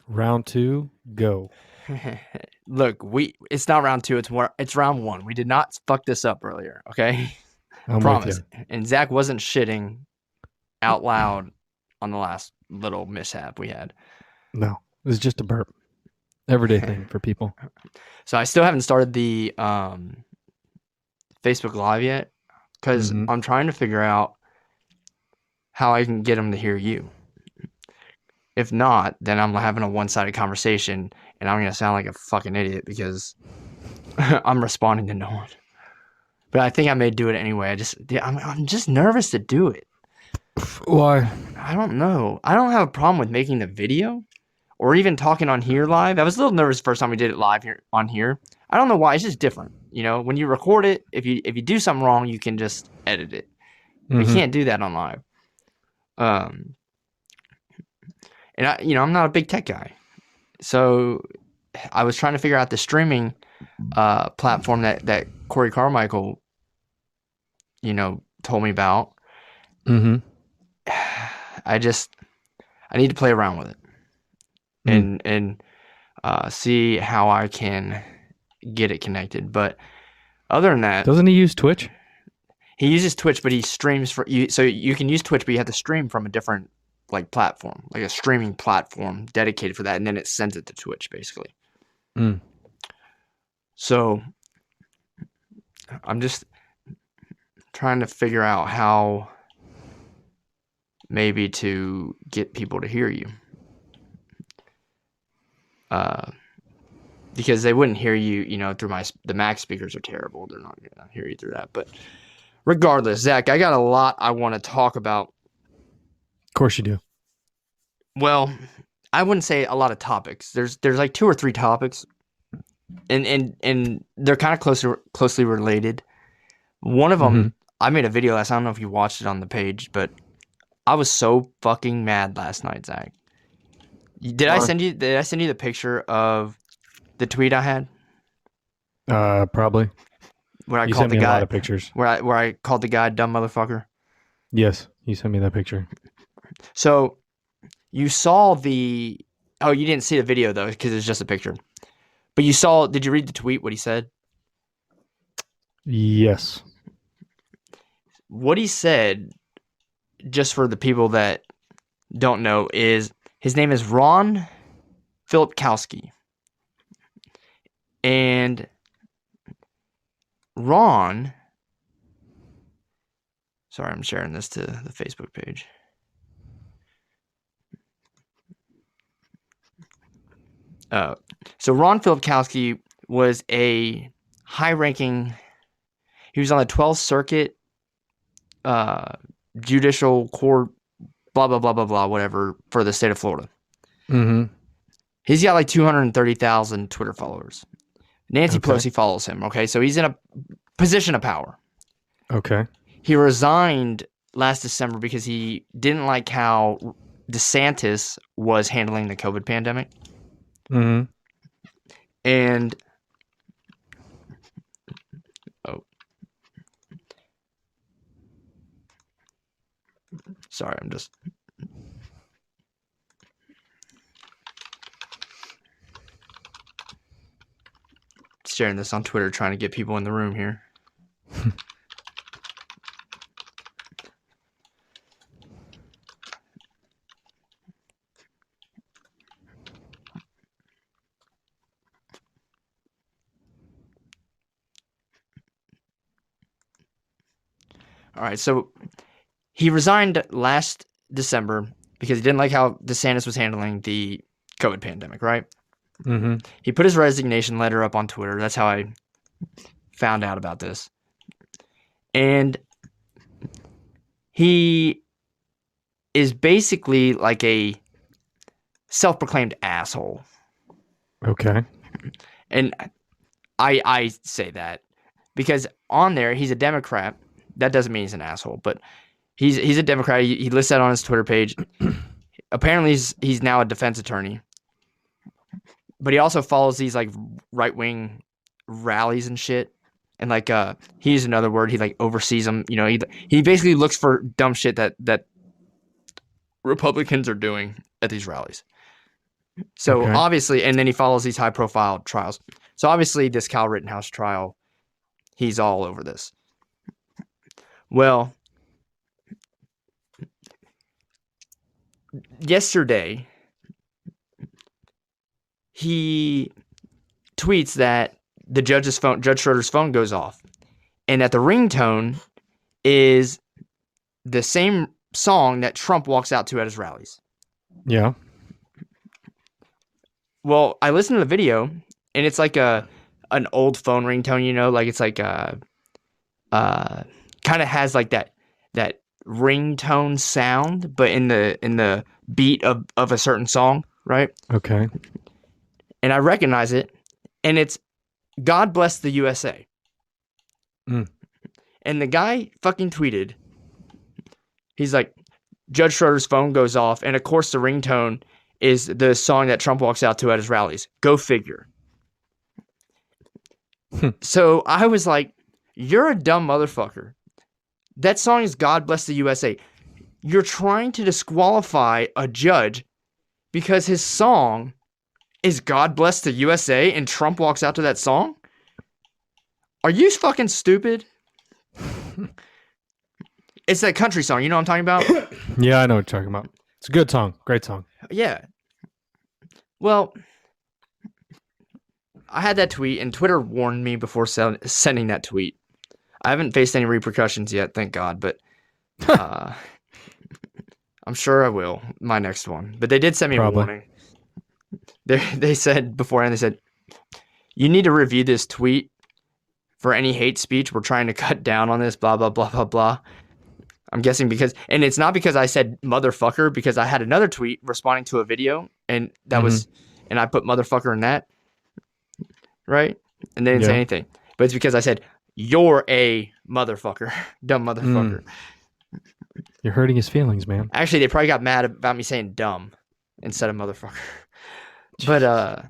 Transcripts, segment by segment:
Round two, go. Look, it's not round two. It's round one. We did not fuck this up earlier. Okay, I'm with promise. you. And Zach wasn't shitting out loud on the last little mishap we had. No, it was just a burp. Everyday thing for people. So I still haven't started the Facebook Live yet because Mm-hmm. I'm trying to figure out how I can get them to hear you. If not, then I'm having a one-sided conversation and I'm gonna sound like a fucking idiot because I'm responding to no one. But I think I may do it anyway. I'm just nervous to do it. Why? I don't know. I don't have a problem with making the video or even talking on here live. I was a little nervous the first time we did it live here on here. I don't know why. It's just different. You know, when you record it, if you do something wrong, you can just edit it. But you Mm-hmm. can't do that on live. Um, and I'm not a big tech guy, so I was trying to figure out the streaming platform that Corey Carmichael, told me about. Mm-hmm. I need to play around with it Mm. and see how I can get it connected. But other than that, Doesn't he use Twitch? he uses Twitch, but he streams for you. So you can use Twitch, but you have to stream from a different platform, like a streaming platform dedicated for that, and then it sends it to Twitch basically. Mm. So I'm just trying to figure out how maybe to get people to hear you. Because they wouldn't hear you, through the Mac speakers are terrible. They're not gonna hear you through that. But regardless, Zach, I got a lot I want to talk about. Of course you do. Well, I wouldn't say a lot of topics. There's like two or three topics, and they're kind of closely related. One of Mm-hmm. them, I made a video last. I don't know if you watched it on the page, but I was so fucking mad last night, Zach. Did I Why? send you? Did I send you the picture of the tweet I had Probably. where I You called sent the me a lot guy of pictures. where I called the guy dumb motherfucker? Yes, you sent me that picture. So you saw the. Oh, you didn't see the video though because it's just a picture. But you saw. Did you read the tweet? What he said? Yes. What he said, just for the people that don't know, is his name is Ron Filipkowski. And Ron, sorry, I'm sharing this to the Facebook page. So Ron Filipkowski was a high-ranking. He was on the 12th Circuit Judicial Court, blah blah blah blah blah, whatever, for the state of Florida. Mm-hmm. He's got like 230,000 Twitter followers. Nancy Okay. Pelosi follows him. Okay, so he's in a position of power. Okay. He resigned last December because he didn't like how DeSantis was handling the COVID pandemic. Mm-hmm. And sorry, I'm just sharing this on Twitter, trying to get people in the room here. All right, so he resigned last December because he didn't like how DeSantis was handling the COVID pandemic, right? Mm-hmm. He put his resignation letter up on Twitter. That's how I found out about this. And he is basically like a self-proclaimed asshole. Okay. And I say that because on there he's a Democrat. That doesn't mean he's an asshole, but he's a Democrat. He lists that on his Twitter page. Apparently he's now a defense attorney. But he also follows these like right-wing rallies and shit. And like he used another word, he like oversees them. You know, he basically looks for dumb shit that Republicans are doing at these rallies. So Okay. obviously, and then he follows these high profile trials. So obviously, this Kyle Rittenhouse trial, he's all over this. Well, yesterday, he tweets that Judge Schroeder's phone goes off, and that the ringtone is the same song that Trump walks out to at his rallies. Yeah. Well, I listened to the video, and it's like an old phone ringtone, like it's like kind of has like that ringtone sound, but in the beat of a certain song, right? Okay. And I recognize it, and it's "God Bless the USA." Mm. And the guy fucking tweeted, he's like, Judge Schroeder's phone goes off, and of course the ringtone is the song that Trump walks out to at his rallies. Go figure. So I was like, you're a dumb motherfucker. That song is "God Bless the USA." You're trying to disqualify a judge because his song is "God Bless the USA" and Trump walks out to that song? Are you fucking stupid? It's that country song. You know what I'm talking about? Yeah, I know what you're talking about. It's a good song. Great song. Yeah. Well, I had that tweet, and Twitter warned me before sending that tweet. I haven't faced any repercussions yet, thank God, but I'm sure I will, my next one. But they did send me Probably. a warning. They said beforehand, they said, you need to review this tweet for any hate speech. We're trying to cut down on this, blah, blah, blah, blah, blah. I'm guessing and it's not because I said motherfucker, because I had another tweet responding to a video, and that was, and I put motherfucker in that, right? And they didn't say anything. But it's because I said, you're a motherfucker, dumb motherfucker. You're hurting his feelings, man. Actually, they probably got mad about me saying dumb instead of motherfucker. But,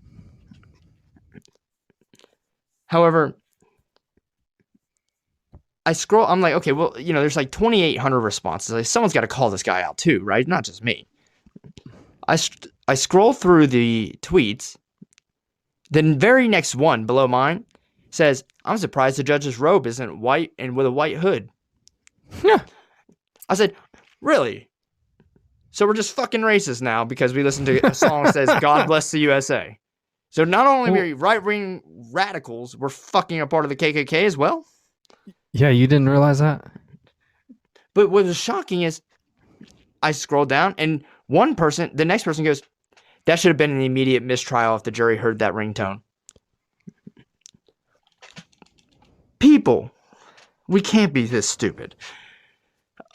however, I scroll, I'm like, okay, well, there's like 2,800 responses. Like, someone's got to call this guy out too, right? Not just me. I scroll through the tweets. The very next one below mine says, I'm surprised the judge's robe isn't white and with a white hood. Yeah. I said, really? So we're just fucking racist now because we listen to a song that says "God Bless the USA." So not only are we right-wing radicals, we're fucking a part of the KKK as well. Yeah, you didn't realize that? But what was shocking is I scrolled down, and the next person goes, that should have been an immediate mistrial if the jury heard that ringtone. People, we can't be this stupid.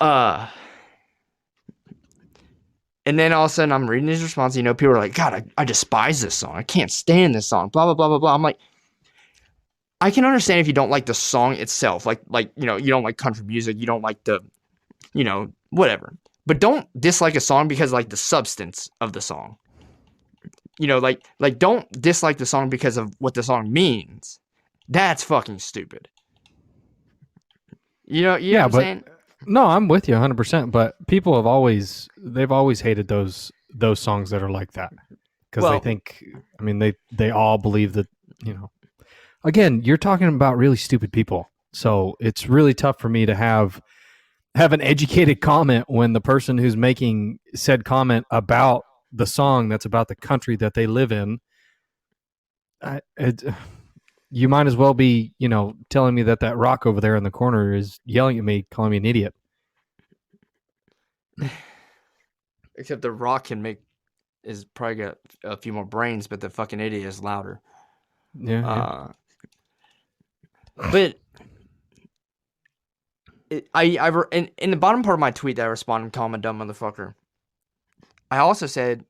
And then all of a sudden I'm reading his response. People are like, God, I despise this song. I can't stand this song. Blah, blah, blah, blah, blah. I'm like, I can understand if you don't like the song itself. Like, you don't like country music. You don't like the, whatever. But don't dislike a song because like the substance of the song. Like don't dislike the song because of what the song means. That's fucking stupid. You know what I'm saying? No, I'm with you 100%. But people they've always hated those songs that are like that because they think, they all believe that, Again, you're talking about really stupid people, so it's really tough for me to have an educated comment when the person who's making said comment about the song that's about the country that they live in. You might as well be, telling me that rock over there in the corner is yelling at me, calling me an idiot. Except the rock is probably got a few more brains, but the fucking idiot is louder. Yeah. But in the bottom part of my tweet that I responded, calling him a dumb motherfucker, I also said,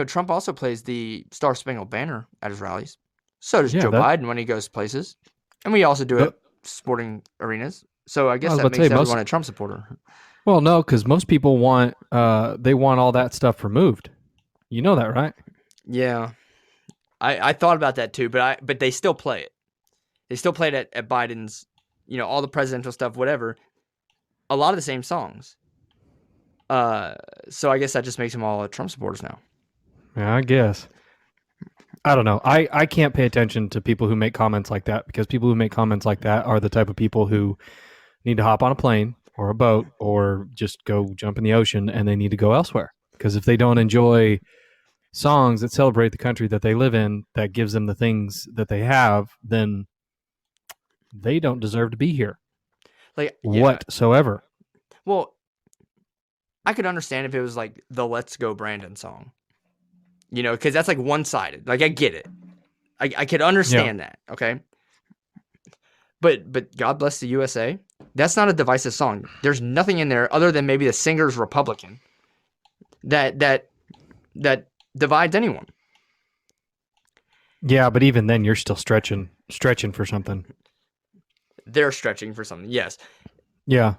Trump also plays the Star Spangled Banner at his rallies. So does Joe Biden when he goes places. And we also do it at sporting arenas. So I guess that makes everyone a Trump supporter. Well, no, because most people want all that stuff removed. You know that, right? Yeah. I thought about that too, but they still play it. They still play it at Biden's, all the presidential stuff, whatever. A lot of the same songs. So I guess that just makes them all Trump supporters now. Yeah, I guess. I don't know. I can't pay attention to people who make comments like that because people who make comments like that are the type of people who need to hop on a plane or a boat or just go jump in the ocean and they need to go elsewhere. Because if they don't enjoy songs that celebrate the country that they live in, that gives them the things that they have, then they don't deserve to be here Like, yeah. whatsoever. Well, I could understand if it was like the "Let's Go Brandon" song, because that's like one-sided. Like, I get it. I could understand that. Okay. But God bless the USA. That's not a divisive song. There's nothing in there other than maybe the singer's Republican that divides anyone. Yeah, but even then, you're still stretching for something. They're stretching for something. Yes. Yeah,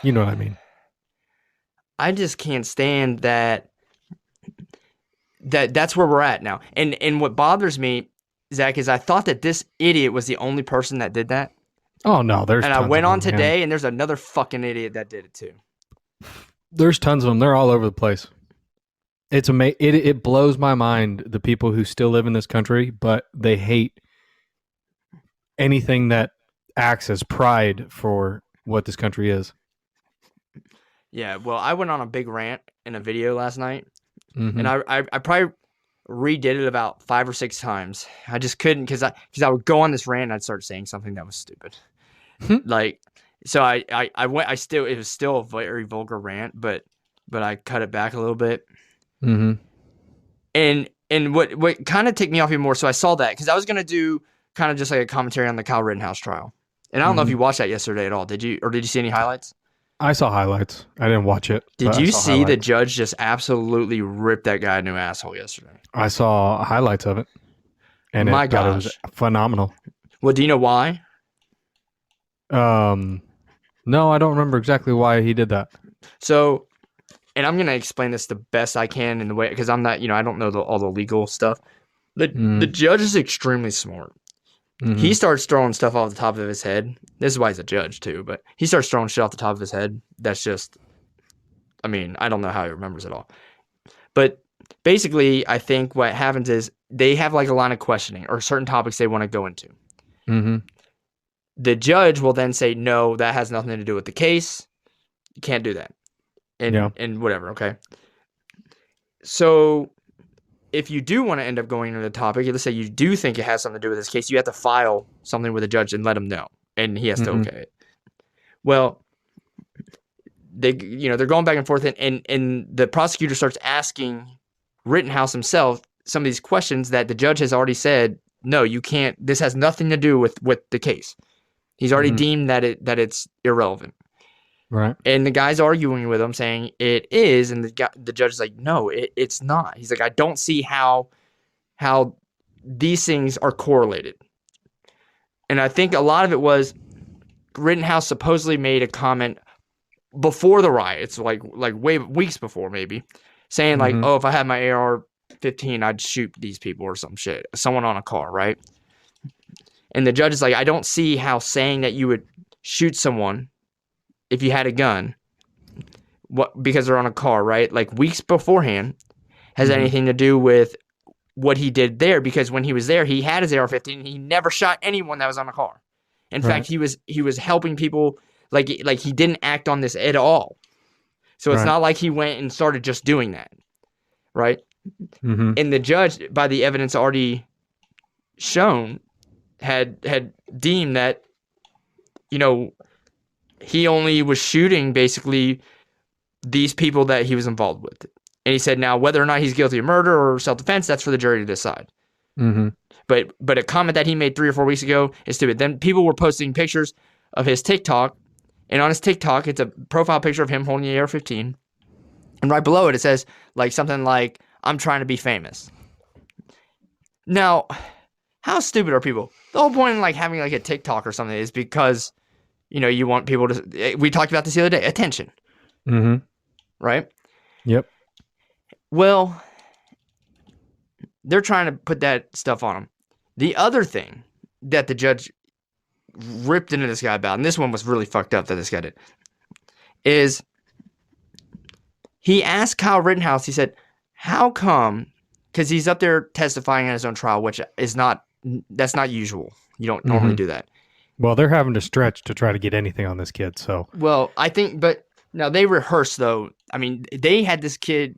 you know what I mean. I just can't stand that. That's where we're at now. And what bothers me, Zach, is I thought that this idiot was the only person that did that. Oh no, there's and tons I went of on them, today, man. and there's another fucking idiot that did it too. There's tons of them. They're all over the place. It's it blows my mind the people who still live in this country, but they hate anything that acts as pride for what this country is. Yeah, well, I went on a big rant in a video last night, Mm-hmm. and I probably redid it about 5 or 6 times. I just couldn't because I would go on this rant and I'd start saying something that was stupid. Like, so I went. It was still a very vulgar rant, but I cut it back a little bit. Mm-hmm. And what kind of ticked me off even more, so I saw that because I was gonna do kind of just like a commentary on the Kyle Ritenhouse trial, and I don't know if you watched that yesterday at all. Did you see any highlights? I saw highlights. I didn't watch it. Did you see highlights. the judge just absolutely rip that guy a new asshole yesterday? I saw highlights of it, and My it was phenomenal. Well, do you know why? No, I don't remember exactly why he did that. So, and I'm gonna explain this the best I can in the way because I'm not, I don't know all the legal stuff. The judge is extremely smart. Mm-hmm. He starts throwing stuff off the top of his head. This is why he's a judge too, but he starts throwing shit off the top of his head. That's just, I don't know how he remembers it all. But basically, I think what happens is they have like a line of questioning or certain topics they want to go into. Mm-hmm. The judge will then say, no, that has nothing to do with the case. You can't do that. And whatever, okay? So if you do want to end up going into the topic, let's say you do think it has something to do with this case, you have to file something with the judge and let him know, and he has to okay it. Well, they're going back and forth, and the prosecutor starts asking Rittenhouse himself some of these questions that the judge has already said, no, you can't. This has nothing to do with the case. He's already deemed that it's irrelevant. Right. And the guy's arguing with him saying it is, and the judge is like, no, it's not. He's like, I don't see how these things are correlated. And I think a lot of it was Rittenhouse supposedly made a comment before the riots, like weeks before maybe, saying like, oh, if I had my AR-15, I'd shoot these people or some shit, someone on a car, right? And the judge is like, I don't see how saying that you would shoot someone if you had a gun, because they're on a car, right? Like weeks beforehand, has anything to do with what he did there? Because when he was there, he had his AR-15. And he never shot anyone that was on a car. In fact, he was helping people. Like he didn't act on this at all. So it's not like he went and started just doing that, right? Mm-hmm. And the judge, by the evidence already shown, had deemed that, he only was shooting basically these people that he was involved with. And he said, now, whether or not he's guilty of murder or self-defense, that's for the jury to decide. Mm-hmm. But a comment that he made 3 or 4 weeks ago is stupid. Then people were posting pictures of his TikTok. And on his TikTok, it's a profile picture of him holding the AR-15. And right below it, it says like something like, I'm trying to be famous. Now, how stupid are people? The whole point in like having like a TikTok or something is because you want people to. We talked about this the other day. Attention. Mm-hmm. Right? Yep. Well, they're trying to put that stuff on him. The other thing that the judge ripped into this guy about, and this one was really fucked up that this guy did, is he asked Kyle Rittenhouse, he said, how come because he's up there testifying in his own trial, which is that's not usual. You don't normally do that. Well, they're having to stretch to try to get anything on this kid. So, well, I think, but now they rehearsed though. I mean, they had this kid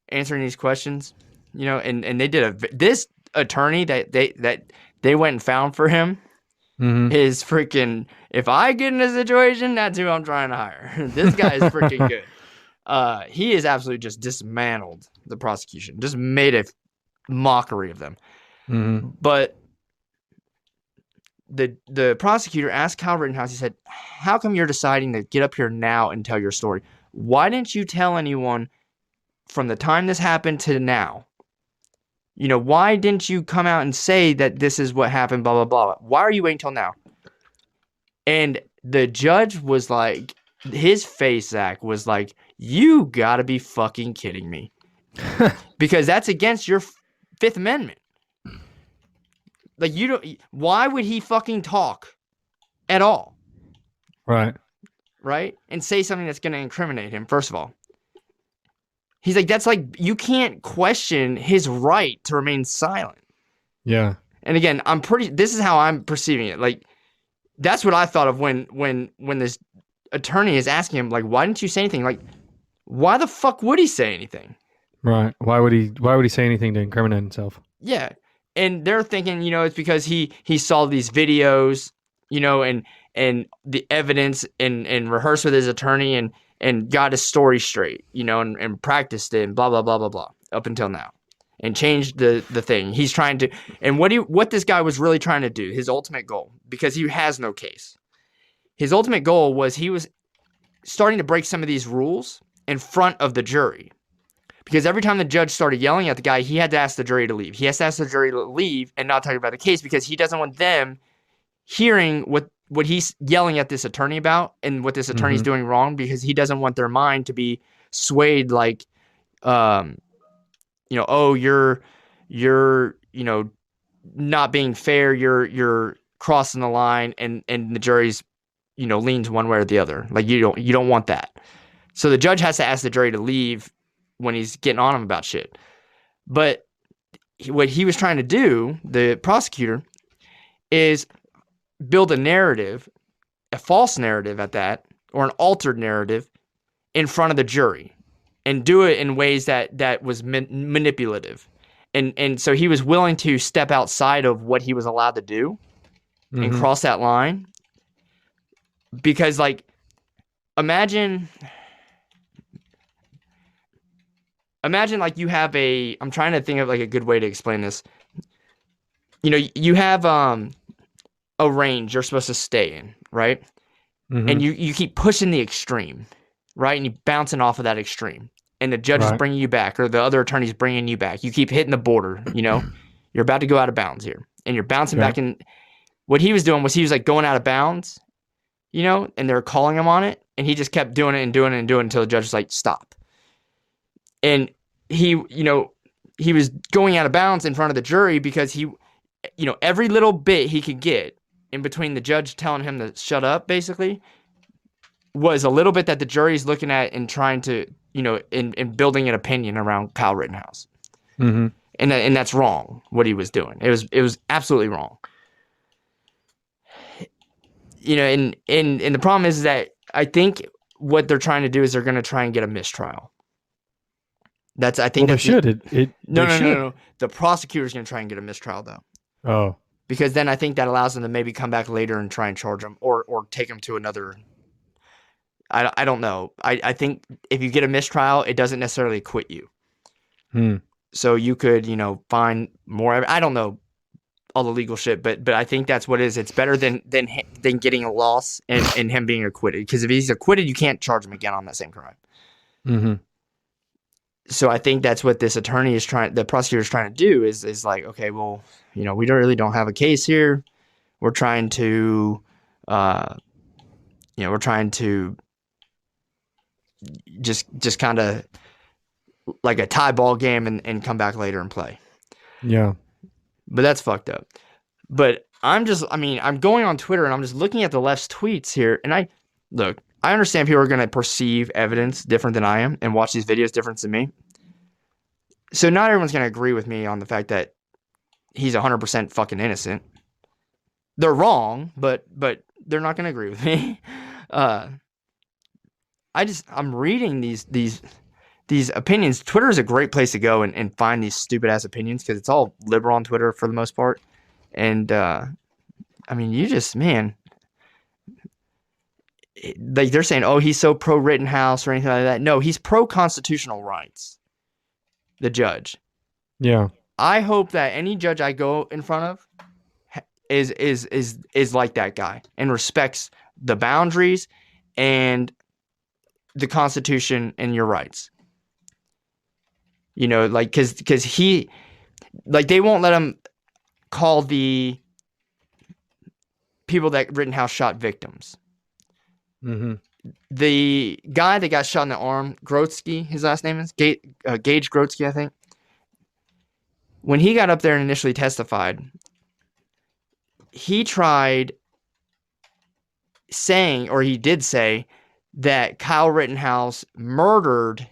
answering these questions, and they did this attorney that they went and found for him is freaking. If I get in a situation, that's who I'm trying to hire. This guy is freaking good. He is absolutely just dismantled the prosecution, just made a mockery of them. But the prosecutor asked Kyle Rittenhouse, he said, how come you're deciding to get up here now and tell your story? Why didn't you tell anyone from the time this happened to now? Why didn't you come out and say that this is what happened, blah, blah, blah? Why are you waiting till now? And the judge was like, his face, Zach, was like, you gotta be fucking kidding me. Because that's against your Fifth Amendment. Like, why would he fucking talk at all? Right. And say something that's going to incriminate him, first of all. He's like, that's like, you can't question his right to remain silent. Yeah. And again, this is how I'm perceiving it. Like, that's what I thought of when this attorney is asking him, like, why didn't you say anything? Like, why the fuck would he say anything? Right. Why would he say anything to incriminate himself? Yeah. And they're thinking, it's because he saw these videos, and the evidence and rehearsed with his attorney and got his story straight, and practiced it and blah, blah, blah, blah, blah, up until now. And changed the thing. He's trying to, and what this guy was really trying to do, his ultimate goal, because he has no case. His ultimate goal was he was starting to break some of these rules in front of the jury. Because every time the judge started yelling at the guy, he had to ask the jury to leave. He has to ask the jury to leave and not talk about the case because he doesn't want them hearing what he's yelling at this attorney about and what this attorney's doing wrong, because he doesn't want their mind to be swayed like, oh, you're not being fair. You're crossing the line, and the jury's, leans one way or the other. Like, you don't want that. So the judge has to ask the jury to leave when he's getting on him about shit. But what he was trying to do, the prosecutor, is build a narrative, a false narrative at that, or an altered narrative in front of the jury, and do it in ways that was manipulative. And so he was willing to step outside of what he was allowed to do and cross that line. Because, like, imagine like you have I'm trying to think of like a good way to explain this. You have a range you're supposed to stay in, right? And you keep pushing the extreme, right? And you're bouncing off of that extreme. And the judge is bringing you back, or the other attorney's bringing you back. You keep hitting the border, You're about to go out of bounds here. And you're bouncing back in. What he was doing was he was like going out of bounds, and they were calling him on it. And he just kept doing it and doing it and doing it until the judge was like, stop. And he was going out of bounds in front of the jury because he, every little bit he could get in between the judge telling him to shut up, basically, was a little bit that the jury's looking at and trying to, in building an opinion around Kyle Rittenhouse. And that's wrong, what he was doing. It was absolutely wrong. And the problem is that I think what they're trying to do is they're going to try and get a mistrial. I think they should. No. The prosecutor's going to try and get a mistrial, though. Oh. Because then I think that allows them to maybe come back later and try and charge him or take him to another. I don't know. I think if you get a mistrial, it doesn't necessarily acquit you. So you could, find more. I don't know all the legal shit, but I think that's what it is. It's better than getting a loss and him being acquitted. Because if he's acquitted, you can't charge him again on that same crime. So I think that's what this attorney the prosecutor is trying to do is like, okay, well, we don't have a case here. We're trying to, just kind of like a tie ball game and come back later and play. Yeah. But that's fucked up. But I'm going on Twitter and I'm just looking at the left's tweets here. And I understand people are going to perceive evidence different than I am and watch these videos different than me. So not everyone's going to agree with me on the fact that he's 100% fucking innocent. They're wrong, but they're not going to agree with me. I'm reading these opinions. Twitter is a great place to go and find these stupid ass opinions because it's all liberal on Twitter for the most part. And I mean, you just, man, like they're saying, oh, he's so pro Rittenhouse or anything like that. No, he's pro constitutional rights. The judge. Yeah. I hope that any judge I go in front of is like that guy and respects the boundaries and the Constitution and your rights. You know, like because he, like they won't let him call the people that Rittenhouse shot victims. Mm-hmm. The guy that got shot in the arm, Grotsky, his last name is Gage Grotsky, I think. When he got up there and initially testified, he tried saying, or he did say, that Kyle Rittenhouse murdered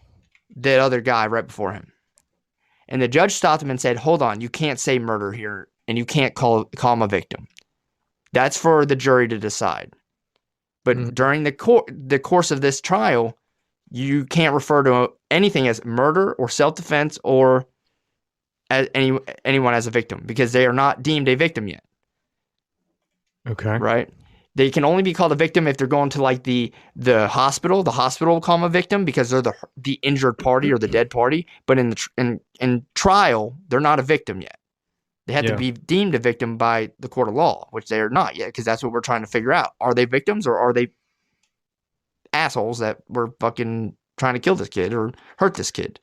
that other guy right before him. And the judge stopped him and said, hold on, you can't say murder here, and you can't call him a victim. That's for the jury to decide. But during the course of this trial, you can't refer to anything as murder or self-defense or as anyone as a victim because they are not deemed a victim yet. Okay. Right? They can only be called a victim if they're going to like the hospital. The hospital will call them a victim because they're the injured party or the dead party. But in trial, they're not a victim yet. They have to be deemed a victim by the court of law, which they are not yet, because that's what we're trying to figure out. Are they victims or are they assholes that were fucking trying to kill this kid or hurt this kid?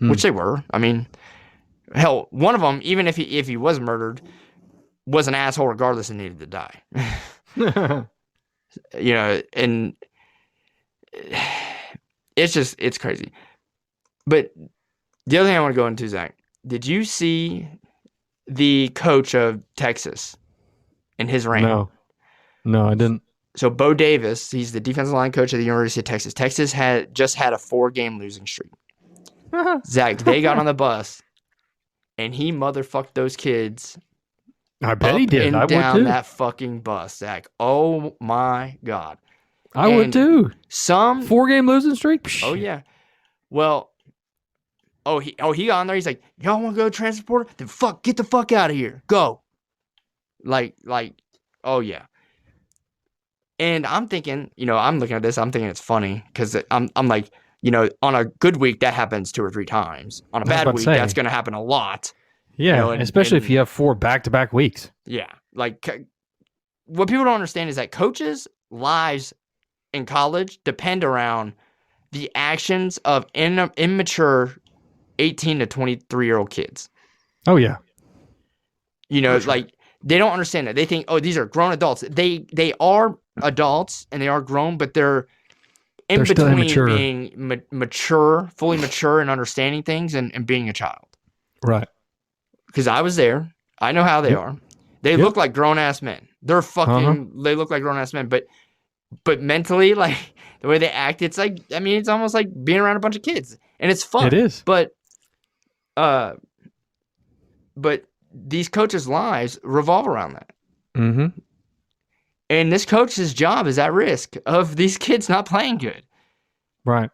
Which they were. I mean, hell, one of them, even if he was murdered, was an asshole regardless and needed to die. You know, and it's crazy. But the other thing I want to go into, Zach, did you see the coach of Texas and his rant? No, I didn't. So Bo Davis, he's the defensive line coach of the University of Texas. Texas had just had a 4-game losing streak. Zach, they got on the bus and he motherfucked those kids. I bet he did. I would down too. that fucking bus, Zach. Oh my God. I would too. Some 4-game losing streak. Oh yeah. Well, he got on there. He's like, y'all want to go to transport? Then get the fuck out of here. Go. Like, oh yeah. And I'm thinking, you know, I'm looking at this. I'm thinking it's funny because I'm like, you know, on a good week that happens 2 or 3 times. On a bad week, that's going to happen a lot. Yeah, you know, especially if you have 4 back-to-back weeks. Yeah, like what people don't understand is that coaches' lives in college depend around the actions of immature 18 to 23-year-old kids. Oh yeah. You know, like they don't understand that. They think, oh, these are grown adults. They are adults and they are grown, but they're between being mature, fully mature and understanding things and being a child. Right. Because I was there. I know how they are. They look like grown-ass men. They're fucking, they look like grown-ass men. But mentally, like, the way they act, it's like, I mean, it's almost like being around a bunch of kids. And it's fun. It is. But these coaches' lives revolve around that. Mm-hmm. And this coach's job is at risk of these kids not playing good. Right.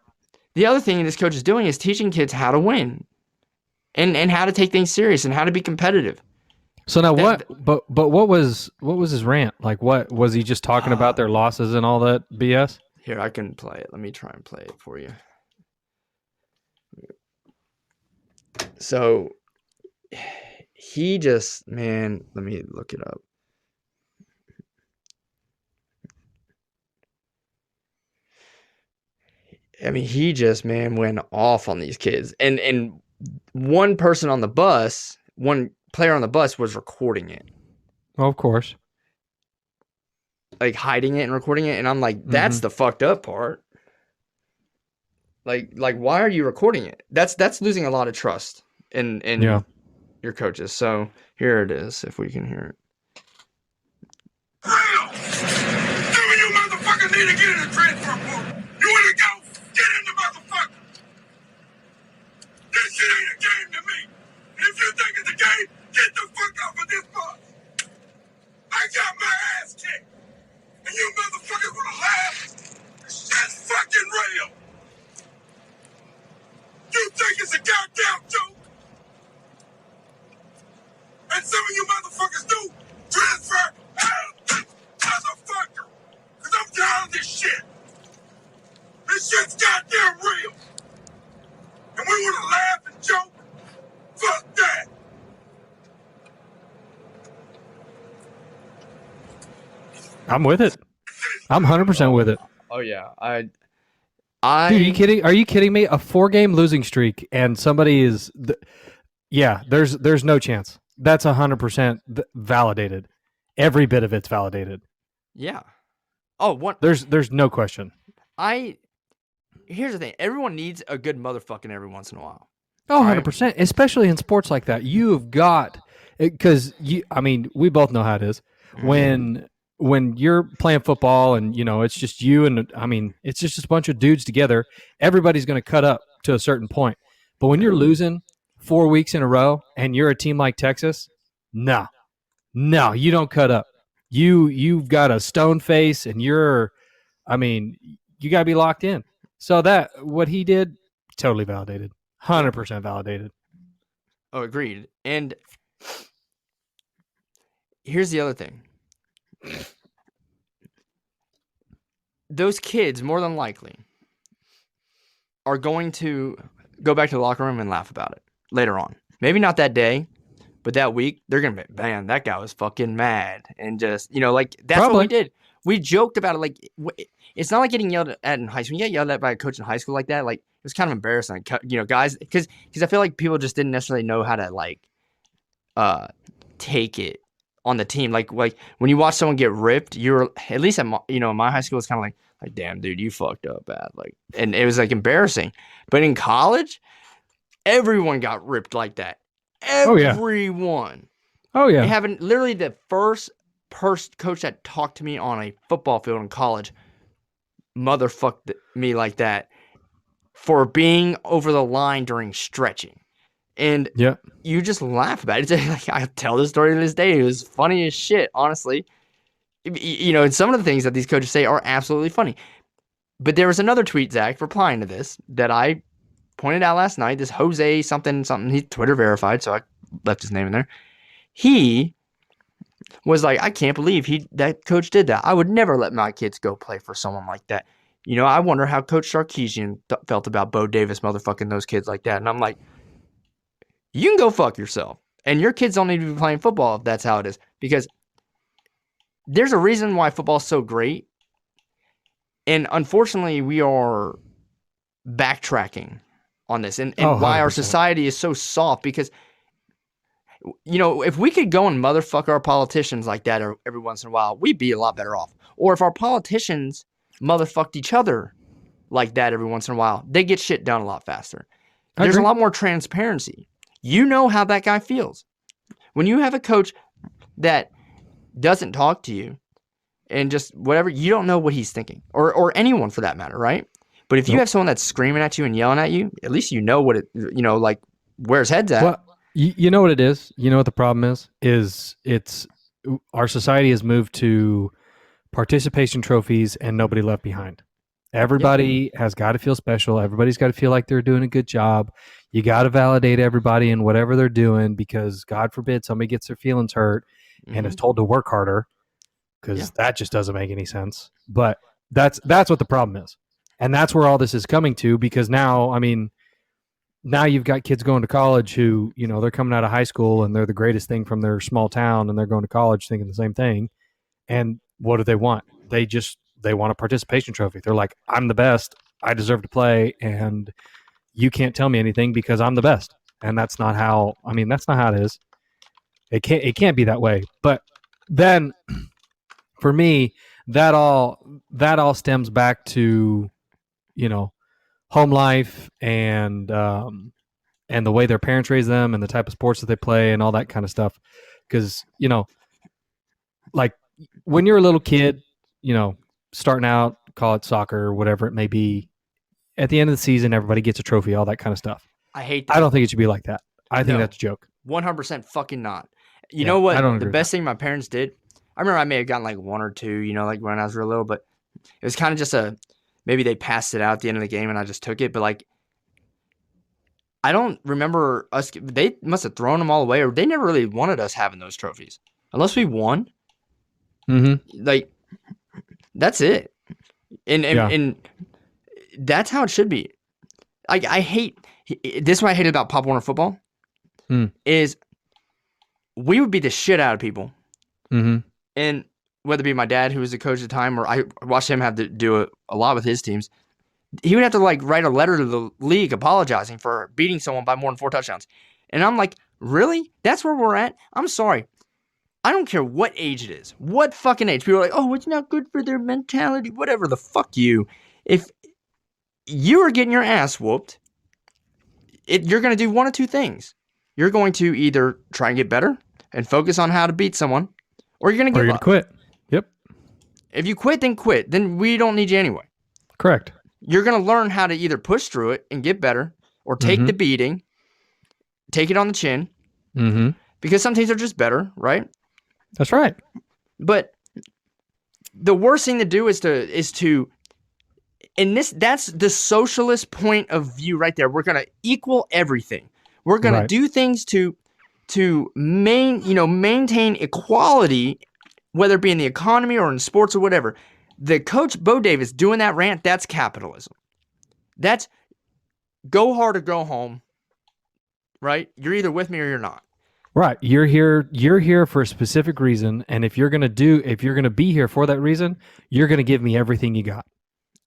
The other thing this coach is doing is teaching kids how to win. And how to take things serious and how to be competitive. So now but what was his rant? Like what was he just talking about their losses and all that BS? Here, I can play it. Let me try and play it for you. So he just, man, let me look it up. I mean, he just, man, went off on these kids. And one person on the bus, one player on the bus was recording it. Well, of course. Like hiding it and recording it. And I'm like, that's the fucked up part. Like, why are you recording it? That's losing a lot of trust in your coaches. So here it is, if we can hear it. Real! You motherfuckers need to get in the transfer portal. You wanna go? Get in the motherfucker! This shit ain't a game I'm with it. I'm 100% with it. Oh yeah, Dude, are you kidding? Are you kidding me? A 4-game losing streak, and somebody is, there's no chance. That's 100% validated. Every bit of it's validated. Yeah. Oh, There's no question. Here's the thing. Everyone needs a good motherfucking every once in a while. Oh, 100%. Especially in sports like that. You've got, because we both know how it is. When you're playing football and, it's just you and, it's just a bunch of dudes together, everybody's going to cut up to a certain point. But when you're losing 4 weeks in a row and you're a team like Texas, no, you don't cut up. You've got a stone face and you got to be locked in. So that, what he did, totally validated. 100% validated. Oh, agreed. And here's the other thing. Those kids, more than likely, are going to go back to the locker room and laugh about it later on. Maybe not that day, but that week, they're going to be, man, that guy was fucking mad. And just, that's what we did. We joked about it. Like, it's not like getting yelled at in high school. When you get yelled at by a coach in high school like that, like, it was kind of embarrassing. Guys, because I feel like people just didn't necessarily know how to, take it on the team. Like when you watch someone get ripped, you're, at least at my high school, it's kind of like, damn, dude, you fucked up bad. Like, and it was, like, embarrassing. But in college, everyone got ripped like that. Everyone. Oh, yeah. It happened. Literally the first coach that talked to me on a football field in college motherfucked me like that for being over the line during stretching. And you just laugh about it. Like, I tell this story to this day. It was funny as shit, honestly. And some of the things that these coaches say are absolutely funny. But there was another tweet, Zach, replying to this that I pointed out last night. This Jose something, he's Twitter verified, so I left his name in there. He was like, I can't believe that coach did that. I would never let my kids go play for someone like that. I wonder how Coach Sarkisian felt about Bo Davis motherfucking those kids like that. And I'm like, you can go fuck yourself. And your kids don't need to be playing football if that's how it is. Because there's a reason why football is so great. And unfortunately, we are backtracking on this. And why our society is so soft. Because, if we could go and motherfuck our politicians like that every once in a while, we'd be a lot better off. Or if our politicians motherfucked each other like that every once in a while, they get shit done a lot faster. There's a lot more transparency. You know how that guy feels. When you have a coach that doesn't talk to you and just whatever, you don't know what he's thinking. Or anyone for that matter, right? But if you have someone that's screaming at you and yelling at you, at least you know what like where his head's at. Well, you know what it is? You know what the problem is? It's our society has moved to participation trophies and nobody left behind. Everybody has got to feel special. Everybody's got to feel like they're doing a good job. You got to validate everybody in whatever they're doing because God forbid somebody gets their feelings hurt and is told to work harder because that just doesn't make any sense. But that's what the problem is. And that's where all this is coming to because now you've got kids going to college who, they're coming out of high school and they're the greatest thing from their small town and they're going to college thinking the same thing. And what do they want? They want a participation trophy. They're like, I'm the best. I deserve to play. And you can't tell me anything because I'm the best. And that's not how it is. It can't be that way. But then for me, that all stems back to, home life and the way their parents raise them and the type of sports that they play and all that kind of stuff. Because, like when you're a little kid, starting out, call it soccer or whatever it may be, at the end of the season, everybody gets a trophy, all that kind of stuff. I hate that. I don't think it should be like that. I think that's a joke. 100% fucking not. You know what? The best thing my parents did, I remember I may have gotten like one or two, like when I was real little, but it was kind of just maybe they passed it out at the end of the game and I just took it. But like, I don't remember us, they must have thrown them all away or they never really wanted us having those trophies. Unless we won. Mm-hmm. Like, that's it. And that's how it should be. I hate, this is what I hate about Pop Warner football, is we would beat the shit out of people. Mm-hmm. And whether it be my dad, who was the coach at the time, or I watched him have to do a lot with his teams. He would have to like write a letter to the league apologizing for beating someone by more than 4 touchdowns. And I'm like, really? That's where we're at? I'm sorry. I don't care what age it is. What fucking age? People are like, oh, it's not good for their mentality. Whatever the fuck you. If you are getting your ass whooped, you're going to do one of 2 things. You're going to either try and get better and focus on how to beat someone, or you're going to give up. Quit. Yep. If you quit, then quit. Then we don't need you anyway. Correct. You're going to learn how to either push through it and get better, or take the beating, take it on the chin, because some teams are just better, right? That's right. But the worst thing to do is to, and that's the socialist point of view right there. We're going to equal everything. We're going to do things to maintain equality, whether it be in the economy or in sports or whatever. The coach Bo Davis doing that rant, that's capitalism. That's go hard or go home, right? You're either with me or you're not. Right. You're here for a specific reason, and if you're going to be here for that reason, you're going to give me everything you got.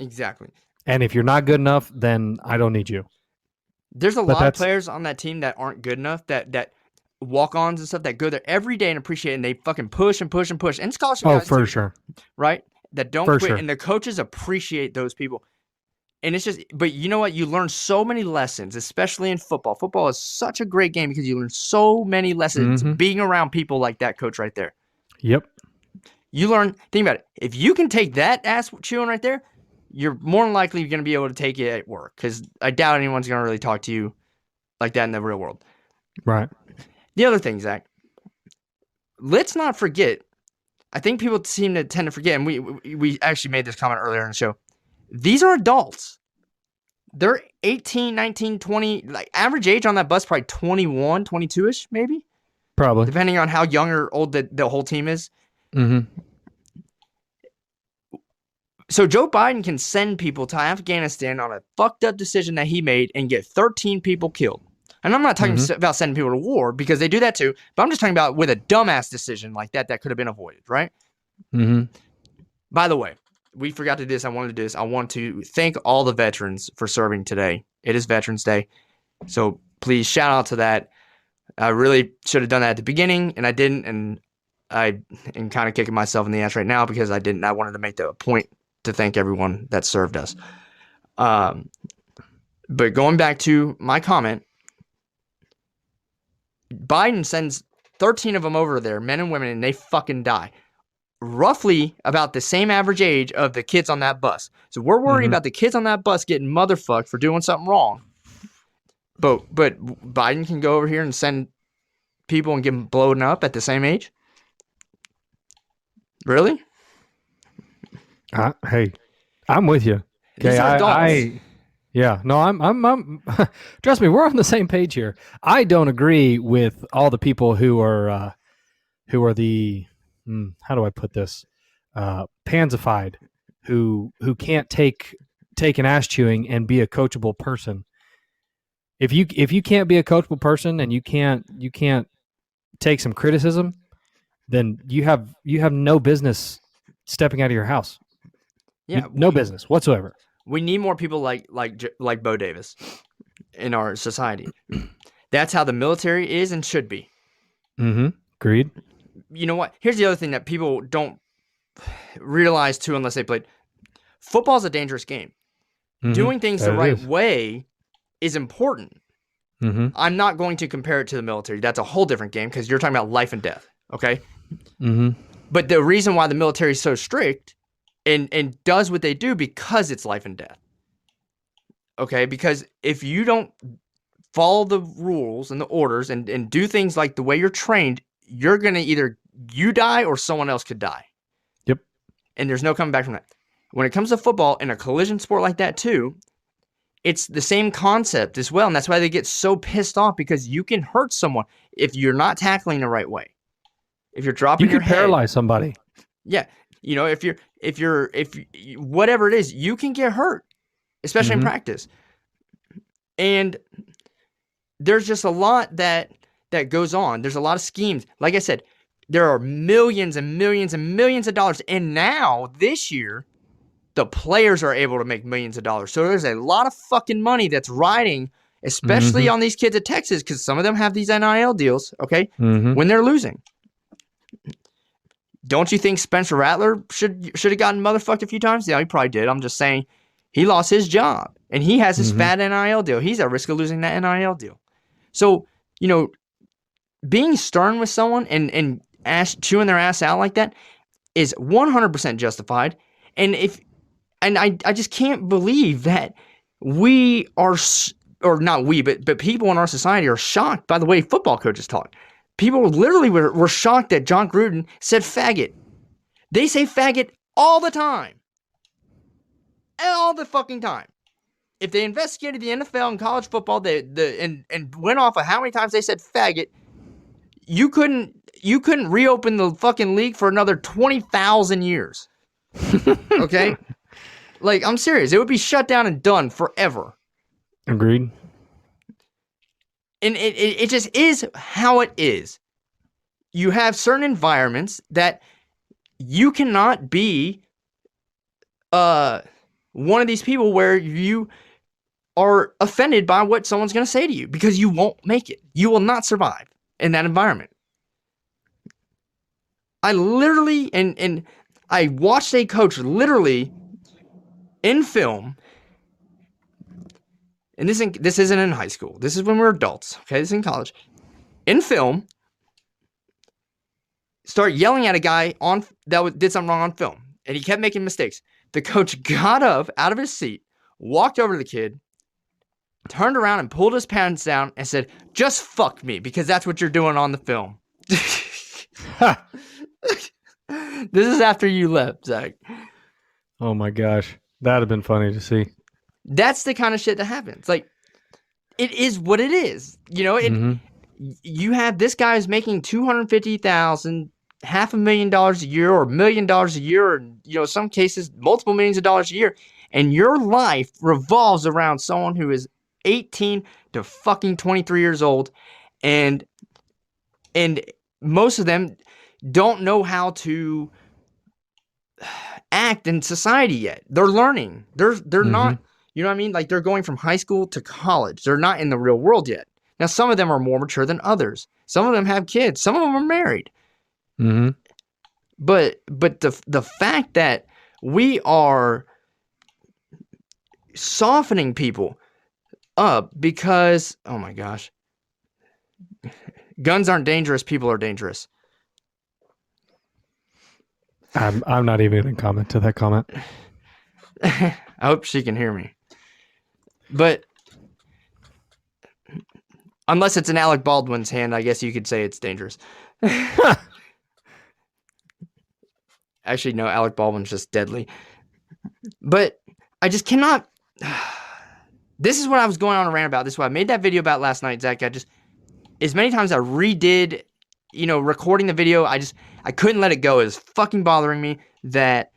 Exactly. And if you're not good enough, then I don't need you. There's a lot of players on that team that aren't good enough, that walk-ons and stuff that go there every day and appreciate it, and they fucking push and push and push. And scholarship guys for too, sure. Right? That don't quit. And the coaches appreciate those people. And it's just, but you know what? You learn so many lessons, especially in football. Football is such a great game because you learn so many lessons being around people like that coach right there. Yep. You learn, think about it. If you can take that ass chewing right there, you're more than likely going to be able to take it at work, because I doubt anyone's going to really talk to you like that in the real world. Right. The other thing, Zach, let's not forget, I think people tend to forget, and we actually made this comment earlier in the show. These are adults. They're 18, 19, 20, like average age on that bus, probably 21, 22-ish, maybe? Probably. Depending on how young or old the whole team is. So Joe Biden can send people to Afghanistan on a fucked up decision that he made and get 13 people killed. And I'm not talking about sending people to war, because they do that too, but I'm just talking about with a dumbass decision like that could have been avoided, right? By the way, we forgot to do this. I wanted to do this. I want to thank all the veterans for serving today. It is Veterans Day. So please shout out to that. I really should have done that at the beginning, and I didn't. And I am kind of kicking myself in the ass right now because I didn't. I wanted to make the point to thank everyone that served us. But going back to my comment, Biden sends 13 of them over there, men and women, and they fucking die. Roughly about the same average age of the kids on that bus. So we're worried about the kids on that bus getting motherfucked for doing something wrong. But Biden can go over here and send people and get them blown up at the same age? Really? Hey, I'm with you. Okay, I'm trust me, we're on the same page here. I don't agree with all the people who are the how do I put this? Pansified, who can't take an ass chewing and be a coachable person. If you can't be a coachable person and you can't take some criticism, then you have no business stepping out of your house. Yeah, no business whatsoever. We need more people like Bo Davis in our society. That's how the military is and should be. Agreed. You know what? Here's the other thing that people don't realize too, unless they played. Football is a dangerous game. Doing things the right way is important. I'm not going to compare it to the military. That's a whole different game, because you're talking about life and death. Okay. But the reason why the military is so strict and does what they do, because it's life and death. Okay, because if you don't follow the rules and the orders and do things like the way you're trained, you're going to either you die or someone else could die. Yep. And there's no coming back from that. When it comes to football and a collision sport like that too, it's the same concept as well. And that's why they get so pissed off, because you can hurt someone if you're not tackling the right way. If you're dropping your head, paralyze somebody. Yeah. You know, if whatever it is, you can get hurt, especially in practice. And there's just a lot that goes on. There's a lot of schemes. Like I said, there are millions and millions and millions of dollars. And now, this year, the players are able to make millions of dollars. So there's a lot of fucking money that's riding, especially on these kids at Texas, because some of them have these NIL deals, okay, when they're losing. Don't you think Spencer Rattler should have gotten motherfucked a few times? Yeah, he probably did. I'm just saying he lost his job, and he has his fat NIL deal. He's at risk of losing that NIL deal. So, you know, being stern with someone and chewing their ass out like that is 100% justified. And I just can't believe that we are, or not we, but people in our society are shocked by the way football coaches talk. People literally were shocked that John Gruden said faggot. They say faggot all the time. All the fucking time. If they investigated the NFL and college football and went off of how many times they said faggot, you couldn't reopen the fucking league for another 20,000 years. Okay? Like, I'm serious. It would be shut down and done forever. Agreed. And it just is how it is. You have certain environments that you cannot be one of these people where you are offended by what someone's going to say to you because you won't make it. You will not survive in that environment. I literally, and I watched a coach literally in film, and this isn't in high school. This is when we're adults. Okay, this is in college. In film, start yelling at a guy did something wrong on film, and he kept making mistakes. The coach got up out of his seat, walked over to the kid, turned around and pulled his pants down and said, "Just fuck me, because that's what you're doing on the film." This is after you left, Zach. Oh my gosh. That'd have been funny to see. That's the kind of shit that happens. Like, it is what it is. You know, you have this guy who's making $250,000, $500,000 a year, or $1 million a year, or, you know, some cases multiple millions of dollars a year, and your life revolves around someone who is 18 to fucking 23 years old, and most of them don't know how to act in society yet. They're learning. They're not, you know what I mean? Like, they're going from high school to college. They're not in the real world yet. Now, some of them are more mature than others. Some of them have kids. Some of them are married. But the fact that we are softening people up because, oh my gosh, guns aren't dangerous, people are dangerous. I'm not even going to comment to that comment. I hope she can hear me. But unless it's in Alec Baldwin's hand, I guess you could say it's dangerous. Actually, no, Alec Baldwin's just deadly. But I just cannot. This is what I was going on a rant about. This is what I made that video about last night, Zach. As many times I redid, you know, recording the video, I couldn't let it go. It was fucking bothering me that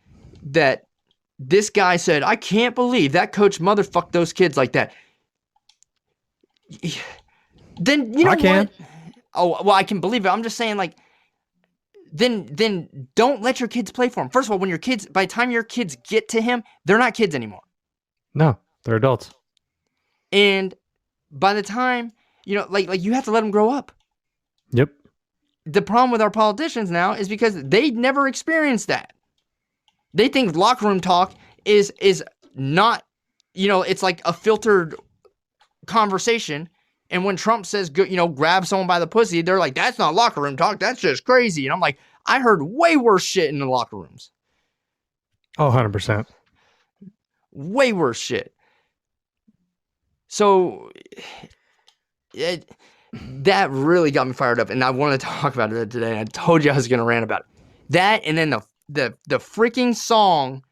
this guy said, "I can't believe that coach motherfucked those kids like that." Then, you know, I can. What? Oh, well, I can believe it. I'm just saying, like, then don't let your kids play for him. First of all, by the time your kids get to him, they're not kids anymore. No, they're adults. And by the time, you know, like you have to let them grow up. Yep. The problem with our politicians now is because they never experienced that. They think locker room talk is not, you know, it's like a filtered conversation. And when Trump says, you know, grab someone by the pussy, they're like, that's not locker room talk. That's just crazy. And I'm like, I heard way worse shit in the locker rooms. Oh, 100%. Way worse shit. So that really got me fired up. And I wanted to talk about it today. And I told you I was going to rant about it. That, and then the freaking song,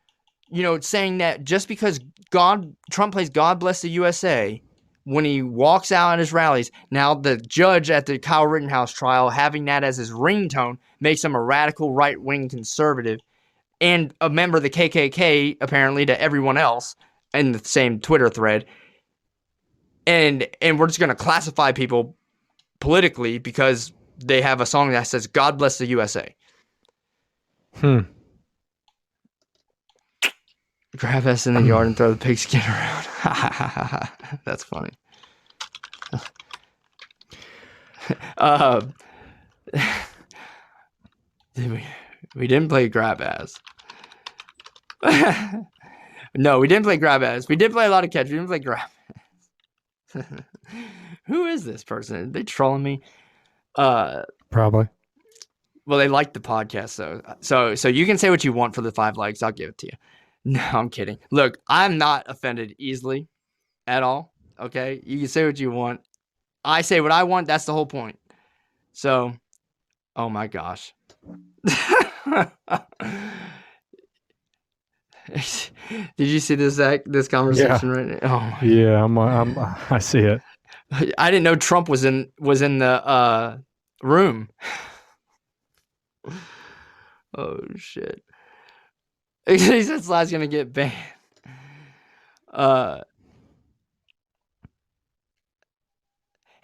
you know, saying that just because Trump plays God Bless the USA when he walks out at his rallies, now the judge at the Kyle Ritenhouse trial, having that as his ringtone, makes him a radical right-wing conservative and a member of the KKK, apparently, to everyone else in the same Twitter thread. And we're just going to classify people politically because they have a song that says "God bless the USA." Grab us in the yard and throw the pigskin around. That's funny. We didn't play grab ass. No, we didn't play grab ass. We did play a lot of catch. We didn't play grab ass. Who is this person? Are they trolling me? Probably. Well, they like the podcast, though. So you can say what you want for the 5 likes. I'll give it to you. No, I'm kidding. Look, I'm not offended easily at all. Okay? You can say what you want. I say what I want. That's the whole point. So, oh my gosh. Did you see this, Zach? This conversation right now? Oh yeah, I see it. I didn't know Trump was in the room. Oh shit! He said Sly's gonna get banned.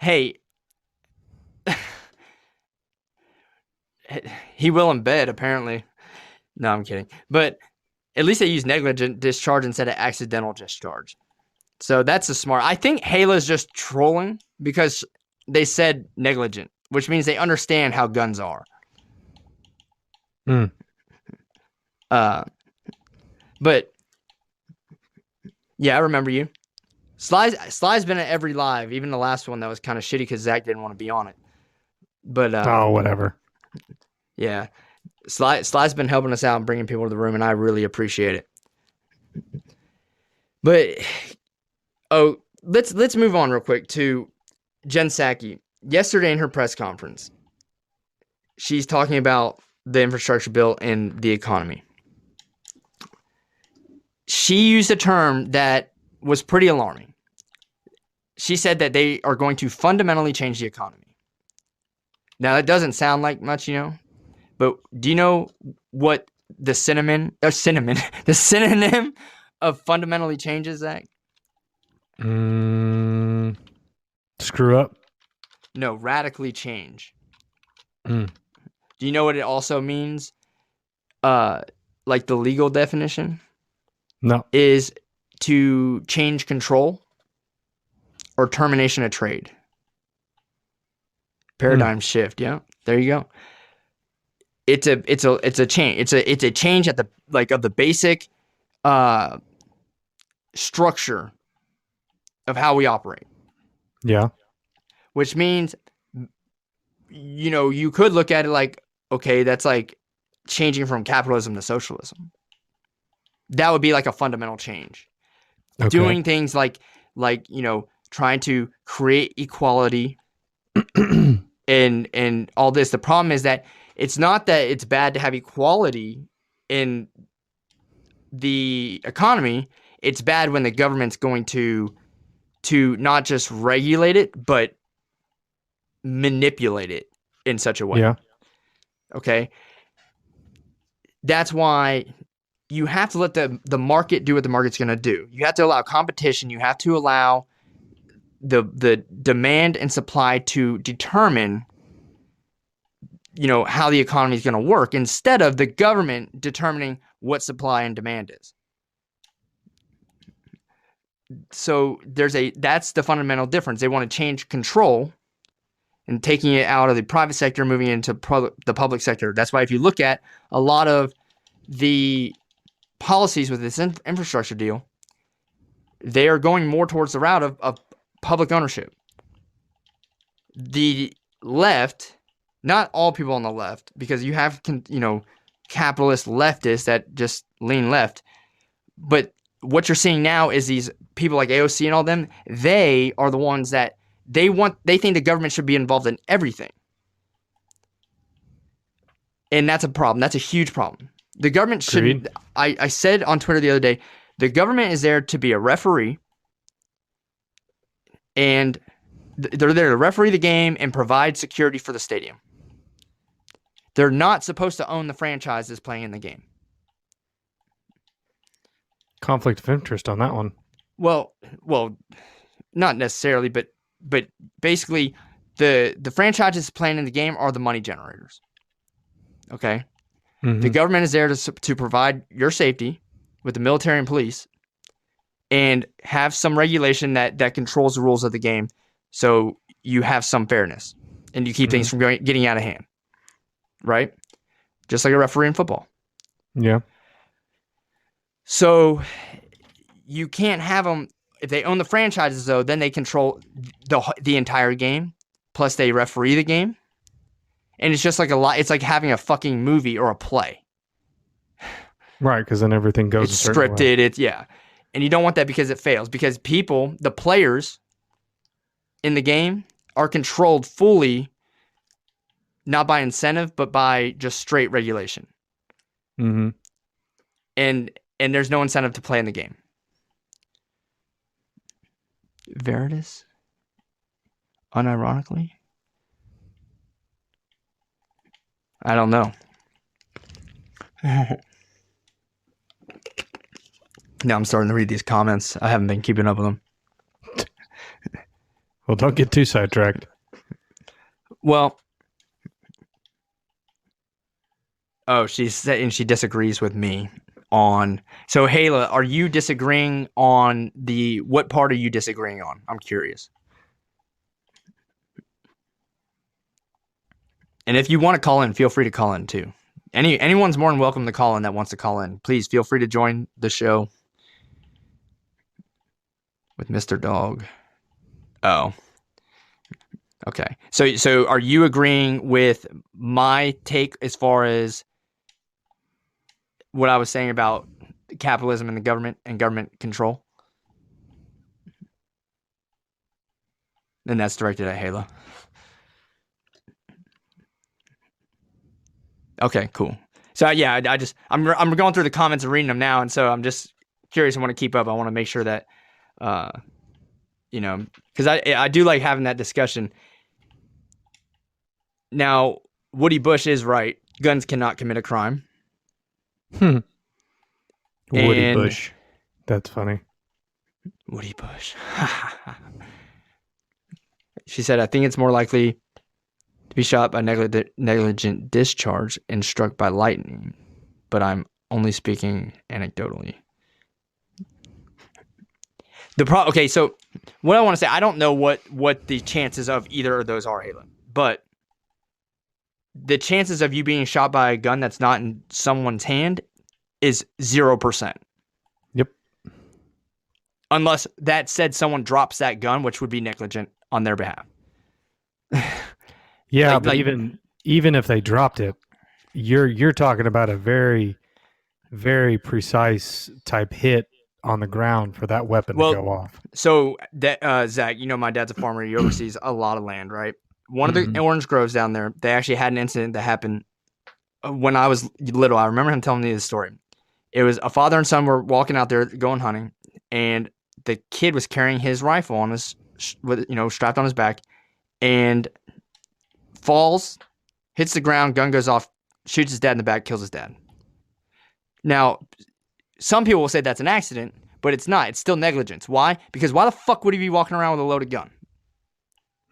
Hey, he will in bed apparently. No, I'm kidding. But at least they use negligent discharge instead of accidental discharge. So that's a smart. I think Hala's just trolling because they said negligent, which means they understand how guns are. But yeah, I remember you. Sly's been at every live, even the last one that was kind of shitty because Zach didn't want to be on it. But whatever. Yeah, Sly's been helping us out and bringing people to the room, and I really appreciate it. But let's move on real quick to Jen Psaki. Yesterday in her press conference, she's talking about the infrastructure bill and the economy. She used a term that was pretty alarming. She said that they are going to fundamentally change the economy. Now, that doesn't sound like much, but do you know what the synonym of fundamentally changes, Zach? Screw up? No, radically change. Do you know what it also means? Like the legal definition? No. Is to change control or termination of trade. Paradigm shift, yeah. There you go. It's a change. It's a change at the of the basic structure of how we operate. Yeah. Which means you could look at it like, okay, that's like changing from capitalism to socialism. That would be like a fundamental change. Okay. Doing things like trying to create equality and all this. The problem is that it's not that it's bad to have equality in the economy. It's bad when the government's going to not just regulate it, but manipulate it in such a way. Yeah. Okay. That's why you have to let the market do what the market's going to do. You have to allow competition. You have to allow the demand and supply to determine, how the economy is going to work instead of the government determining what supply and demand is. So that's the fundamental difference. They want to change control and taking it out of the private sector, moving into the public sector. That's why if you look at a lot of the policies with this infrastructure deal, they are going more towards the route of public ownership. The left, not all people on the left, because you have, capitalist leftists that just lean left. But what you're seeing now is these people like AOC and all them, they are the ones that they think the government should be involved in everything. And that's a problem. That's a huge problem. The government shouldn't. I said on Twitter the other day, the government is there to be a referee, and they're there to referee the game and provide security for the stadium. They're not supposed to own the franchises playing in the game. Conflict of interest on that one. Well, not necessarily, but basically, the franchises playing in the game are the money generators. Okay? Mm-hmm. The government is there to provide your safety with the military and police and have some regulation that controls the rules of the game so you have some fairness and you keep things from getting out of hand. Right? Just like a referee in football. Yeah. So you can't have them if they own the franchises, though. Then they control the entire game, plus they referee the game, and it's just like a lot. It's like having a fucking movie or a play. Right, because then everything goes. It's scripted. It's and you don't want that because it fails. Because people, the players in the game, are controlled fully, not by incentive, but by just straight regulation. Mm-hmm. And there's no incentive to play in the game. Veritas? Unironically? I don't know. Now I'm starting to read these comments. I haven't been keeping up with them. Well, don't get too sidetracked. Well, she's saying she disagrees with me on. So, Hayla, are you disagreeing on what part are you disagreeing on? I'm curious. And if you want to call in, feel free to call in too. Anyone's more than welcome to call in that wants to call in. Please feel free to join the show with Mr. Dog. Oh. Okay. So are you agreeing with my take as far as what I was saying about capitalism and the government and government control? And that's directed at Hayla. Okay, cool. So yeah, I'm going through the comments and reading them now, and so I'm just curious. I want to keep up. I want to make sure that, because I do like having that discussion. Now, Woody Bush is right. Guns cannot commit a crime. Woody Bush. That's funny. Woody Bush. She said, I think it's more likely to be shot by negligent discharge and struck by lightning, but I'm only speaking anecdotally. Okay, so what I want to say, I don't know what the chances of either of those are, Halen, but the chances of you being shot by a gun that's not in someone's hand is 0%. Yep. Unless that said someone drops that gun, which would be negligent on their behalf. Yeah, but even if they dropped it, you're talking about a very, very precise type hit on the ground for that weapon to go off. So that Zach, my dad's a farmer. He oversees a lot of land, right? One of the orange groves down there, they actually had an incident that happened when I was little. I remember him telling me this story. It was a father and son were walking out there going hunting, and the kid was carrying his rifle on his, strapped on his back, and falls, hits the ground, gun goes off, shoots his dad in the back, kills his dad. Now, some people will say that's an accident, but it's not. It's still negligence. Why? Because why the fuck would he be walking around with a loaded gun?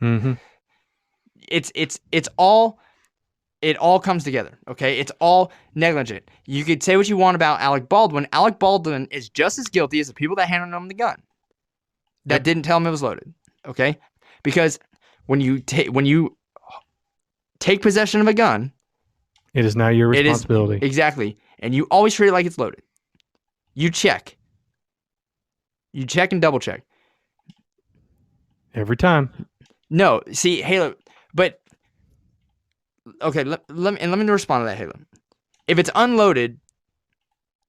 Mm-hmm. It all comes together, okay? It's all negligent. You could say what you want about Alec Baldwin. Alec Baldwin is just as guilty as the people that handed him the gun that didn't tell him it was loaded, okay? Because when you take possession of a gun, it is now your responsibility. Exactly. And you always treat it like it's loaded. You check. You check and double check. Every time. No, see, Halo, but okay, let me respond to that, Halo. If it's unloaded,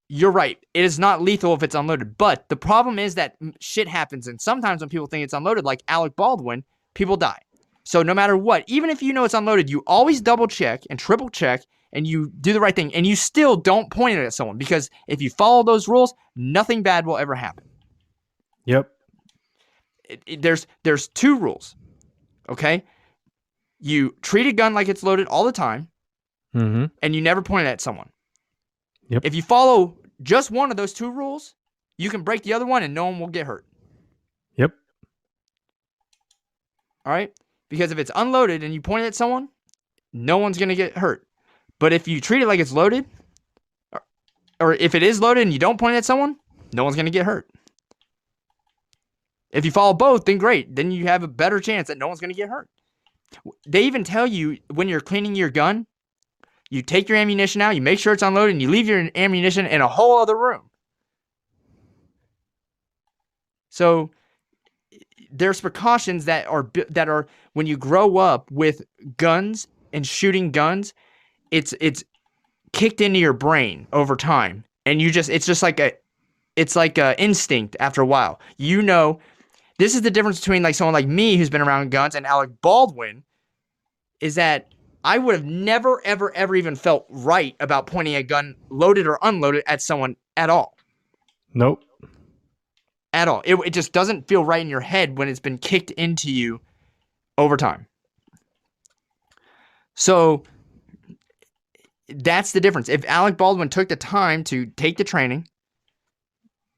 you're right. It is not lethal if it's unloaded. But the problem is that shit happens, and sometimes when people think it's unloaded, like Alec Baldwin, people die. So no matter what, even if you know it's unloaded, you always double check and triple check, and you do the right thing, and you still don't point it at someone, because if you follow those rules, nothing bad will ever happen. Yep. There's two rules, okay? You treat a gun like it's loaded all the time, and you never point it at someone. Yep. If you follow just one of those two rules, you can break the other one, and no one will get hurt. Yep. All right? Because if it's unloaded and you point it at someone, no one's going to get hurt. But if you treat it like it's loaded, or if it is loaded and you don't point it at someone, no one's going to get hurt. If you follow both, then great. Then you have a better chance that no one's going to get hurt. They even tell you when you're cleaning your gun, you take your ammunition out, you make sure it's unloaded, and you leave your ammunition in a whole other room. So there's precautions that are when you grow up with guns and shooting guns, it's kicked into your brain over time, and it's like a instinct after a while. You know, this is the difference between like someone like me who's been around guns and Alec Baldwin, is that I would have never, ever, ever even felt right about pointing a gun, loaded or unloaded, at someone at all. Nope. At all. It just doesn't feel right in your head when it's been kicked into you over time. So that's the difference. If Alec Baldwin took the time to take the training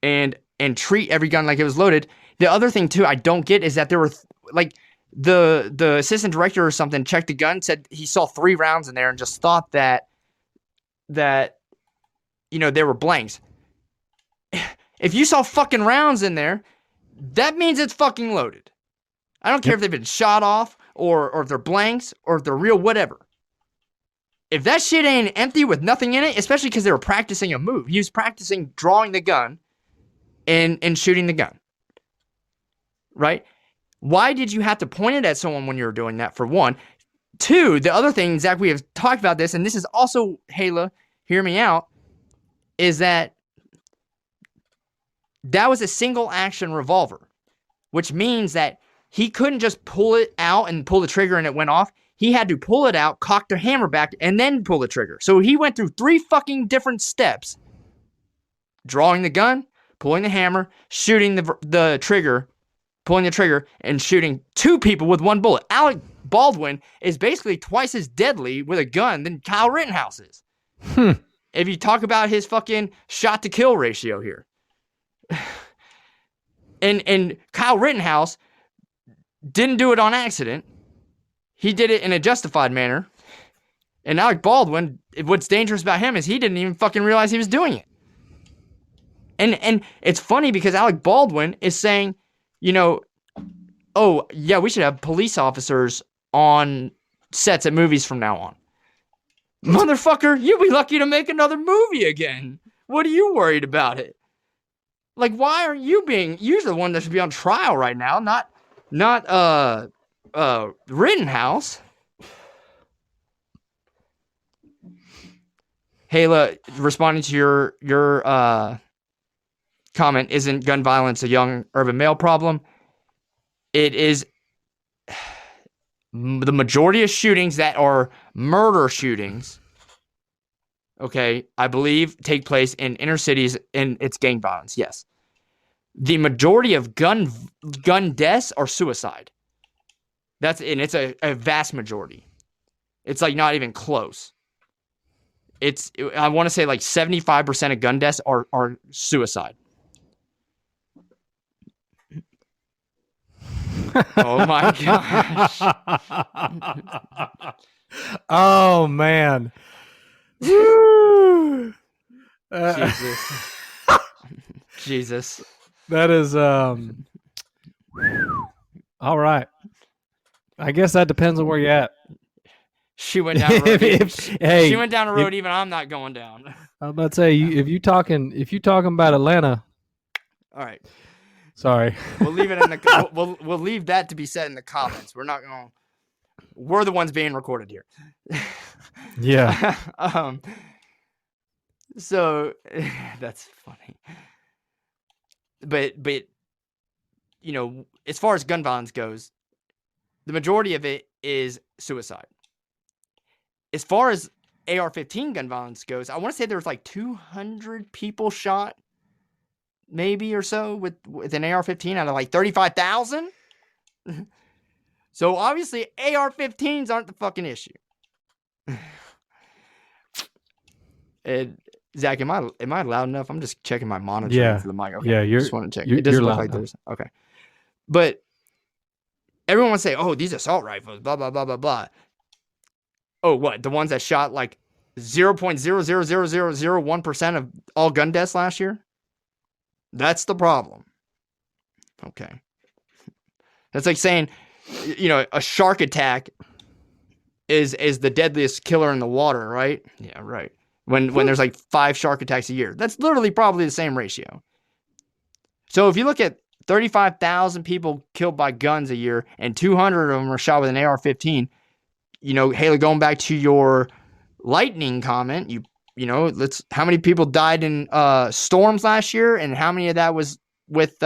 and treat every gun like it was loaded, the other thing too I don't get is that there were like the assistant director or something checked the gun, said he saw 3 rounds in there and just thought that you know there were blanks. If you saw fucking rounds in there, that means it's fucking loaded. I don't care if they've been shot off or if they're blanks or if they're real, whatever. If that shit ain't empty with nothing in it, especially because they were practicing a move. He was practicing drawing the gun and shooting the gun. Right? Why did you have to point it at someone when you were doing that, for one? 2, the other thing, Zach, we have talked about this, and this is also, Hayla, hear me out, is that was a single action revolver, which means that he couldn't just pull it out and pull the trigger and it went off. He had to pull it out, cock the hammer back, and then pull the trigger. So he went through 3 fucking different steps. Drawing the gun, pulling the hammer, shooting the trigger, pulling the trigger, and shooting 2 people with 1 bullet. Alec Baldwin is basically twice as deadly with a gun than Kyle Rittenhouse is. If you talk about his fucking shot to kill ratio here. And Kyle Rittenhouse didn't do it on accident. He did it in a justified manner. And Alec Baldwin, what's dangerous about him is he didn't even fucking realize he was doing it. And it's funny because Alec Baldwin is saying, you know, oh, yeah, we should have police officers on sets at movies from now on. Motherfucker, you'll be lucky to make another movie again. What are you worried about it? Like, why are you you're the one that should be on trial right now, not Rittenhouse. Hayla, responding to your comment, isn't gun violence a young urban male problem? It is. The majority of shootings that are murder shootings, okay, I believe take place in inner cities, and it's gang violence, yes. The majority of gun deaths are suicide. It's a vast majority. It's like not even close. I want to say like 75% of gun deaths are suicide. Oh my gosh. Oh man. Woo! Jesus. That is all right. I guess that depends on where you're at. She went down the road. She went down the road. Even I'm not going down. I'm about to say, if you talking about Atlanta. All right. Sorry. We'll leave it in the. We'll leave that to be said in the comments. We're not going. We're the ones being recorded here. Yeah. So that's funny. But you know, as far as gun violence goes, the majority of it is suicide. As far as AR-15 gun violence goes, I want to say there's like 200 people shot, maybe or so, with an AR-15 out of like 35,000. So obviously AR-15s aren't the fucking issue. And Zach, am I loud enough? I'm just checking my monitor for the mic. Okay, yeah, just want to check. It doesn't look like there's okay. But everyone would say, oh, these assault rifles, blah, blah, blah, blah, blah. Oh, what? The ones that shot like 0.00001% of all gun deaths last year? That's the problem. Okay. That's like saying, a shark attack is the deadliest killer in the water, right? Yeah, right. When there's like 5 shark attacks a year. That's literally probably the same ratio. So if you look at 35,000 people killed by guns a year and 200 of them are shot with an AR-15, Haley, going back to your lightning comment, how many people died in storms last year and how many of that was with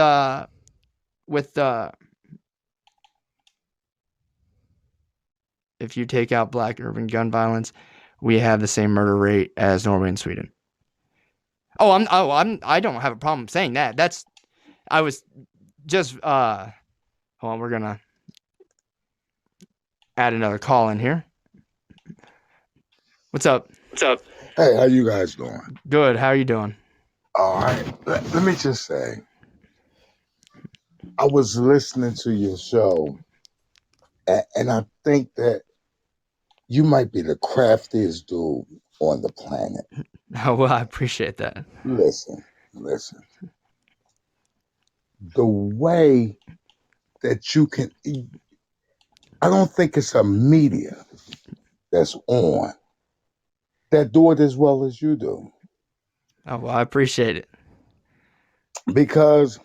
if you take out black urban gun violence, we have the same murder rate as Norway and Sweden. I don't have a problem saying that. I was just hold on, we're gonna add another call in here. What's up? Hey, how you guys doing? Good. How are you doing? All right. Let me just say, I was listening to your show, and I think that you might be the craftiest dude on the planet. Oh, well, I appreciate that. Listen. The way that you can, I don't think it's a media that's on that do it as well as you do. Oh, well, I appreciate it. Because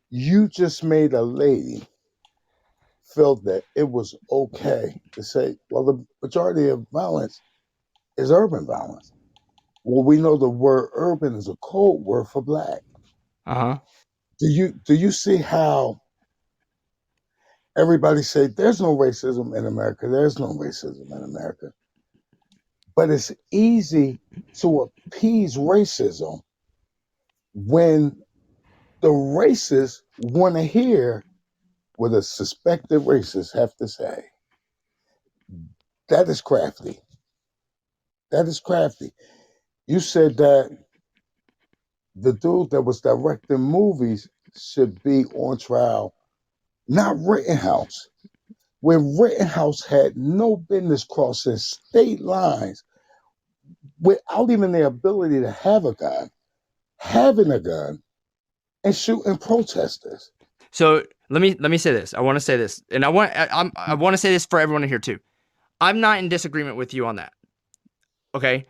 you just made a lady feel that it was okay to say, well, the majority of violence is urban violence. Well, we know the word urban is a code word for black. Uh-huh. Do you see how everybody say there's no racism in America? There's no racism in America. But it's easy to appease racism when the racists want to hear what a suspected racist have to say. That is crafty. You said that the dude that was directing movies should be on trial, not Rittenhouse. When Rittenhouse had no business crossing state lines without even the ability to have a gun, having a gun, and shooting protesters. So let me say this. I want to say this, and I want to say this for everyone to hear too. I'm not in disagreement with you on that. Okay,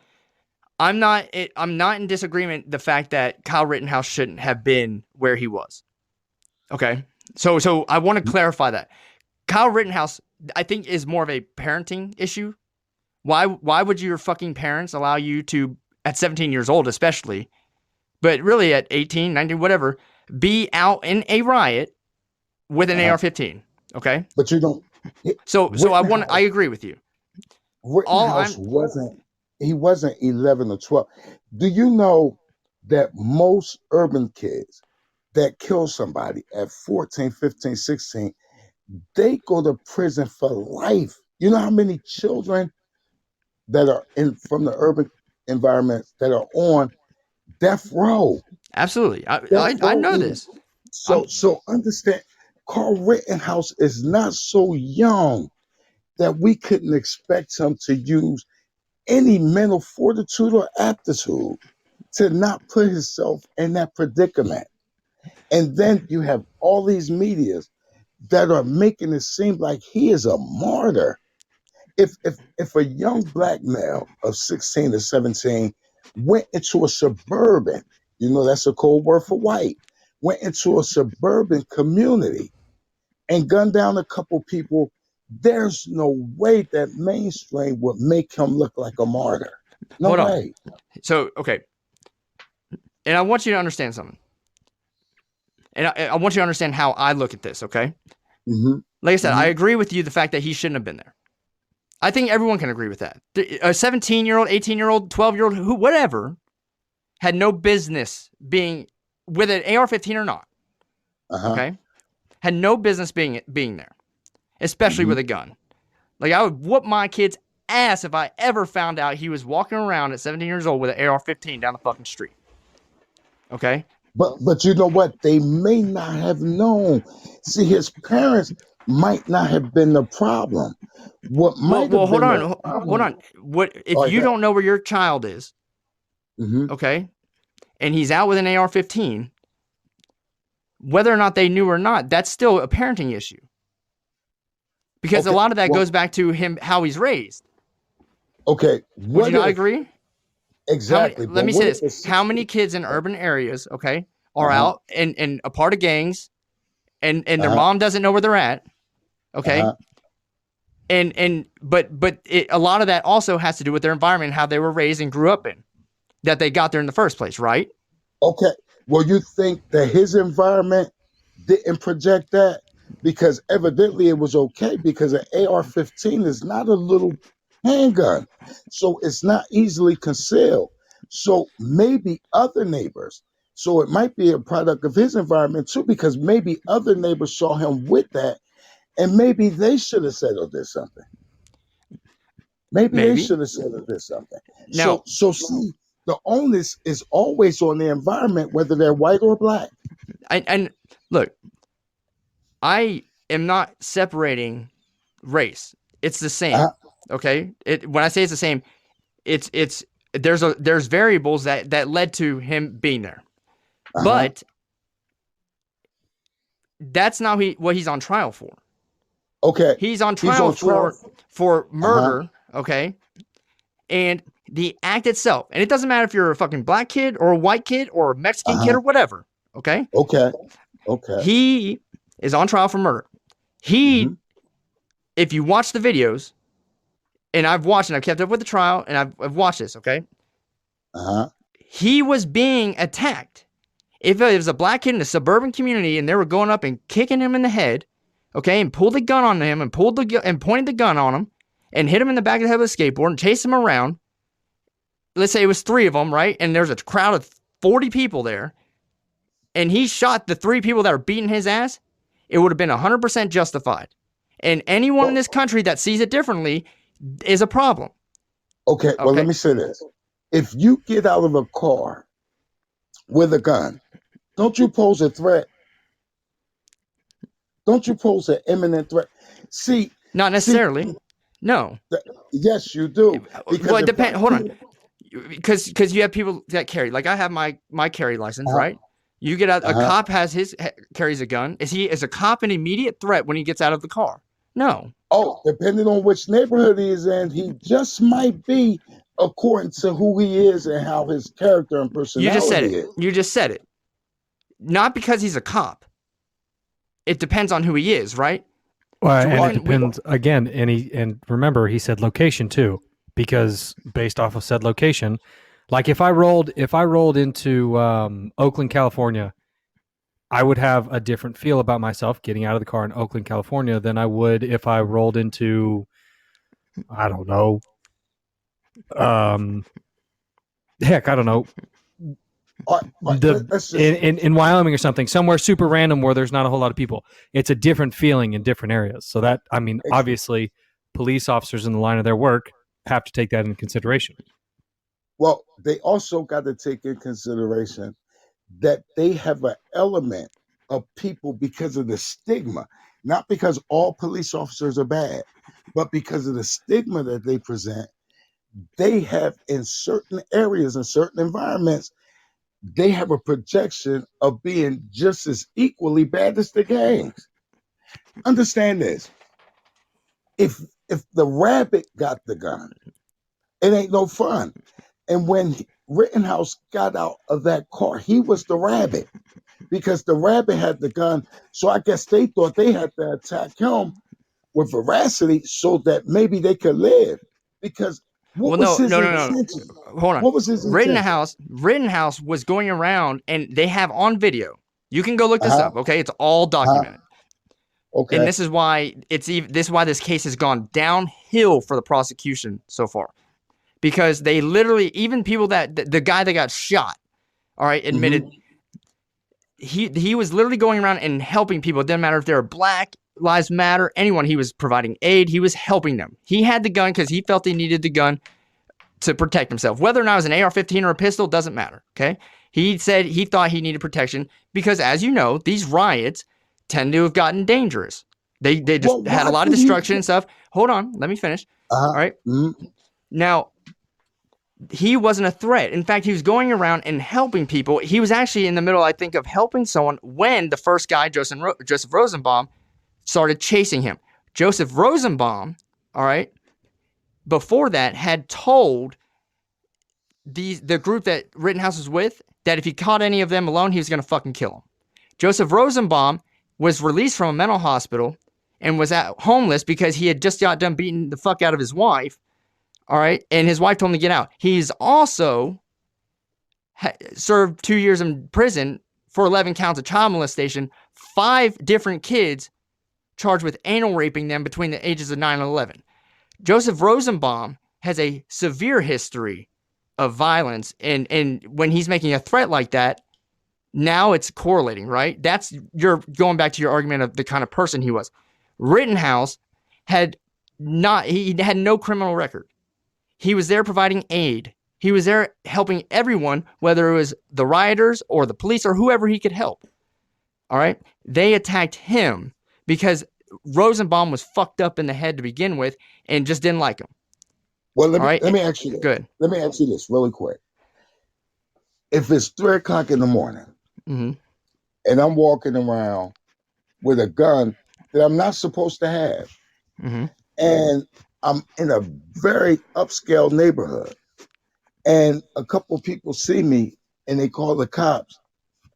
I'm not in disagreement the fact that Kyle Rittenhouse shouldn't have been where he was. Okay, so I want to clarify that Kyle Rittenhouse, I think, is more of a parenting issue. Why would your fucking parents allow you to, at 17 years old especially, but really at 18, 19, whatever, be out in a riot with an AR-15? Okay, but you don't. So I agree with you. Rittenhouse wasn't 11 or 12. Do you know that most urban kids that kill somebody at 14, 15, 16, they go to prison for life? You know how many children that are from the urban environments that are on death row? Absolutely. I know this. So understand, Carl Rittenhouse is not so young that we couldn't expect him to use any mental fortitude or aptitude to not put himself in that predicament. And then you have all these medias that are making it seem like he is a martyr. If a young black male of 16 to 17 went into a suburban, that's a code word for white, went into a suburban community and gunned down a couple people, there's no way that mainstream would make him look like a martyr. No Hold way. on. So, okay. And I want you to understand something. And I want you to understand how I look at this, okay? Mm-hmm. Like I said, I agree with you the fact that he shouldn't have been there. I think everyone can agree with that. A 17-year-old, 18-year-old, 12-year-old, whatever, had no business being with an AR-15 or not. Okay? Had no business being there, especially with a gun. Like, I would whoop my kid's ass if I ever found out he was walking around at 17 years old with an AR-15 down the fucking street. Okay? But you know what? They may not have known. See, his parents might not have been the problem. What might Well, have hold been the on, hold problem? on. What if All you right. don't know where your child is, Mm-hmm. okay, and he's out with an AR-15? Whether or not they knew or not, that's still a parenting issue. Because a Okay. lot of that Well, goes back to him, how he's raised. okay. Would you What not if agree? How many? exactly? Let But me say what if this: a how many 60? kids in urban areas, okay, are Uh-huh. out and a part of gangs, and their Uh-huh. mom doesn't know where they're at, okay, Uh-huh. but a lot of that also has to do with their environment, how they were raised and grew up in, that they got there in the first place, right? Okay. Well, you think that his environment didn't project that? Because evidently it was okay because an AR-15 is not a little handgun. So it's not easily concealed. So maybe other neighbors. So it might be a product of his environment too, because maybe other neighbors saw him with that and maybe they should have said or did something. Maybe they Maybe. should have said or did something. Now, So see, the onus is always on the environment, whether they're white or black. and look, I am not separating race. It's the same, Uh-huh, okay. When I say it's the same, it's there's variables that led to him being there, uh-huh, but that's not what he's on trial for. okay. He's on He's trial on trial. for Uh-huh, murder, okay? And the act itself, and it doesn't matter if you're a fucking black kid or a white kid or a Mexican kid uh-huh. or whatever, okay? Okay, okay. He is on trial for murder. Mm-hmm, If you watch the videos, and I've watched and I've kept up with the trial and I've watched this, okay? uh-huh, He was being attacked. If it was a black kid in a suburban community and they were going up and kicking him in the head, okay, and pulled the gun on him and pointed the gun on him and hit him in the back of the head with a skateboard and chased him around. Let's say it was 3 of them, right? And there's a crowd of 40 people there, and he shot the 3 people that are beating his ass. It would have been 100% justified. And anyone in well, this country that sees it differently is a problem. okay. Well, let Okay. me say this. If you get out of a car with a gun, don't you pose a threat? Don't you pose an imminent threat? See, Not see, necessarily. No. yes, you do. Well, Because it if depends. I Hold on. get Because you have people that carry. Like I have my carry license, uh-huh, right? You get out. A uh-huh. cop carries a gun. Is a cop an immediate threat when he gets out of the car? No. Oh, depending on which neighborhood he is in, he just might be according to who he is and how his character and You just said personality it. is. You just said it. Not because he's a cop. It depends on who he is, right? Well, So and it we depends again. And remember, he said location too, because based off of said location, like if I rolled into Oakland, California, I would have a different feel about myself getting out of the car in Oakland, California, than I would if I rolled into, I don't know, heck, I don't know, Let's just in Wyoming or something, somewhere super random where there's not a whole lot of people. It's a different feeling in different areas. So that, I mean, obviously, police officers in the line of their work have to take that into consideration. well, they also got to take in consideration that they have an element of people because of the stigma, not because all police officers are bad, but because of the stigma that they present. They have in certain areas and certain environments, they have a projection of being just as equally bad as the gangs. Understand this. If if the rabbit got the gun, it ain't no fun. And when Rittenhouse got out of that car, he was the rabbit because the rabbit had the gun. So I guess they thought they had to attack him with veracity so that maybe they could live. Because what Well, was no, his no, no, no. intention? Hold on. What was his intention? Rittenhouse was going around, and they have on video. You can go look this Uh-huh. up. Okay, it's all Uh-huh. documented. And Okay. this is why this case has gone downhill for the prosecution so far, because they literally, even people the guy that got shot, all right, admitted Mm-hmm. he was literally going around and helping people. It didn't matter if they were Black Lives Matter, anyone. He was providing aid. He was helping them. He had the gun because he felt he needed the gun to protect himself. Whether or not it was an AR-15 or a pistol doesn't matter. Okay, He said he thought he needed protection because, as you know, these riots tend to have gotten dangerous. They just had a lot of destruction and stuff. Hold on, let me finish. All right. Now, he wasn't a threat. In fact, he was going around and helping people. He was actually in the middle, I think, of helping someone when the first guy, Joseph Rosenbaum, started chasing him. Joseph Rosenbaum, all right, before that had told the group that Rittenhouse was with that if he caught any of them alone, he was going to fucking kill them. Joseph Rosenbaum was released from a mental hospital and was homeless because he had just got done beating the fuck out of his wife. All right. And his wife told him to get out. He's also served 2 years in prison for 11 counts of child molestation, 5 different kids charged with anal raping them between the ages of 9 and 11. Joseph Rosenbaum has a severe history of violence. And when he's making a threat like that, now it's correlating, right? You're going back to your argument of the kind of person he was. Rittenhouse had no criminal record. He was there providing aid. He was there helping everyone, whether it was the rioters or the police or whoever he could help. All right. They attacked him because Rosenbaum was fucked up in the head to begin with and just didn't like him. Well, let me ask you this. Good. Let me ask you this really quick. If it's 3 o'clock in the morning and I'm walking around with a gun that I'm not supposed to have, and I'm in a very upscale neighborhood, and a couple of people see me and they call the cops,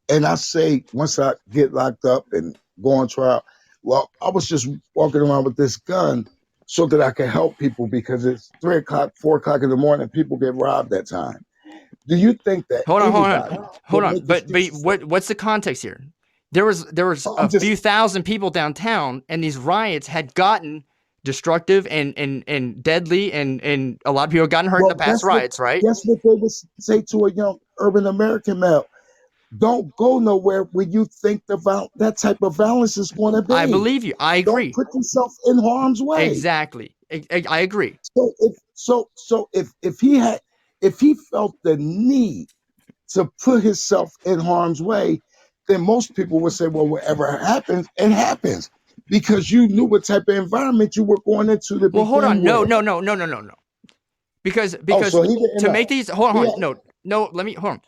and I say, once I get locked up and go on trial, well, I was just walking around with this gun so that I can help people because it's 3 o'clock, 4 o'clock in the morning, people get robbed that time. Do you think that hold on. But what's the context here? There was few thousand people downtown, and these riots had gotten destructive and deadly, and a lot of people gotten hurt in the past riots, right? Guess what they would say to a young urban American male? Don't go nowhere where you think that type of violence is going to be. I believe you. I agree. Don't put yourself in harm's way. Exactly. I agree. So if he felt the need to put himself in harm's way, then most people would say, well, whatever happens, it happens. Because you knew what type of environment you were going into to begin with. Well, hold on. No. Because to make these hold on.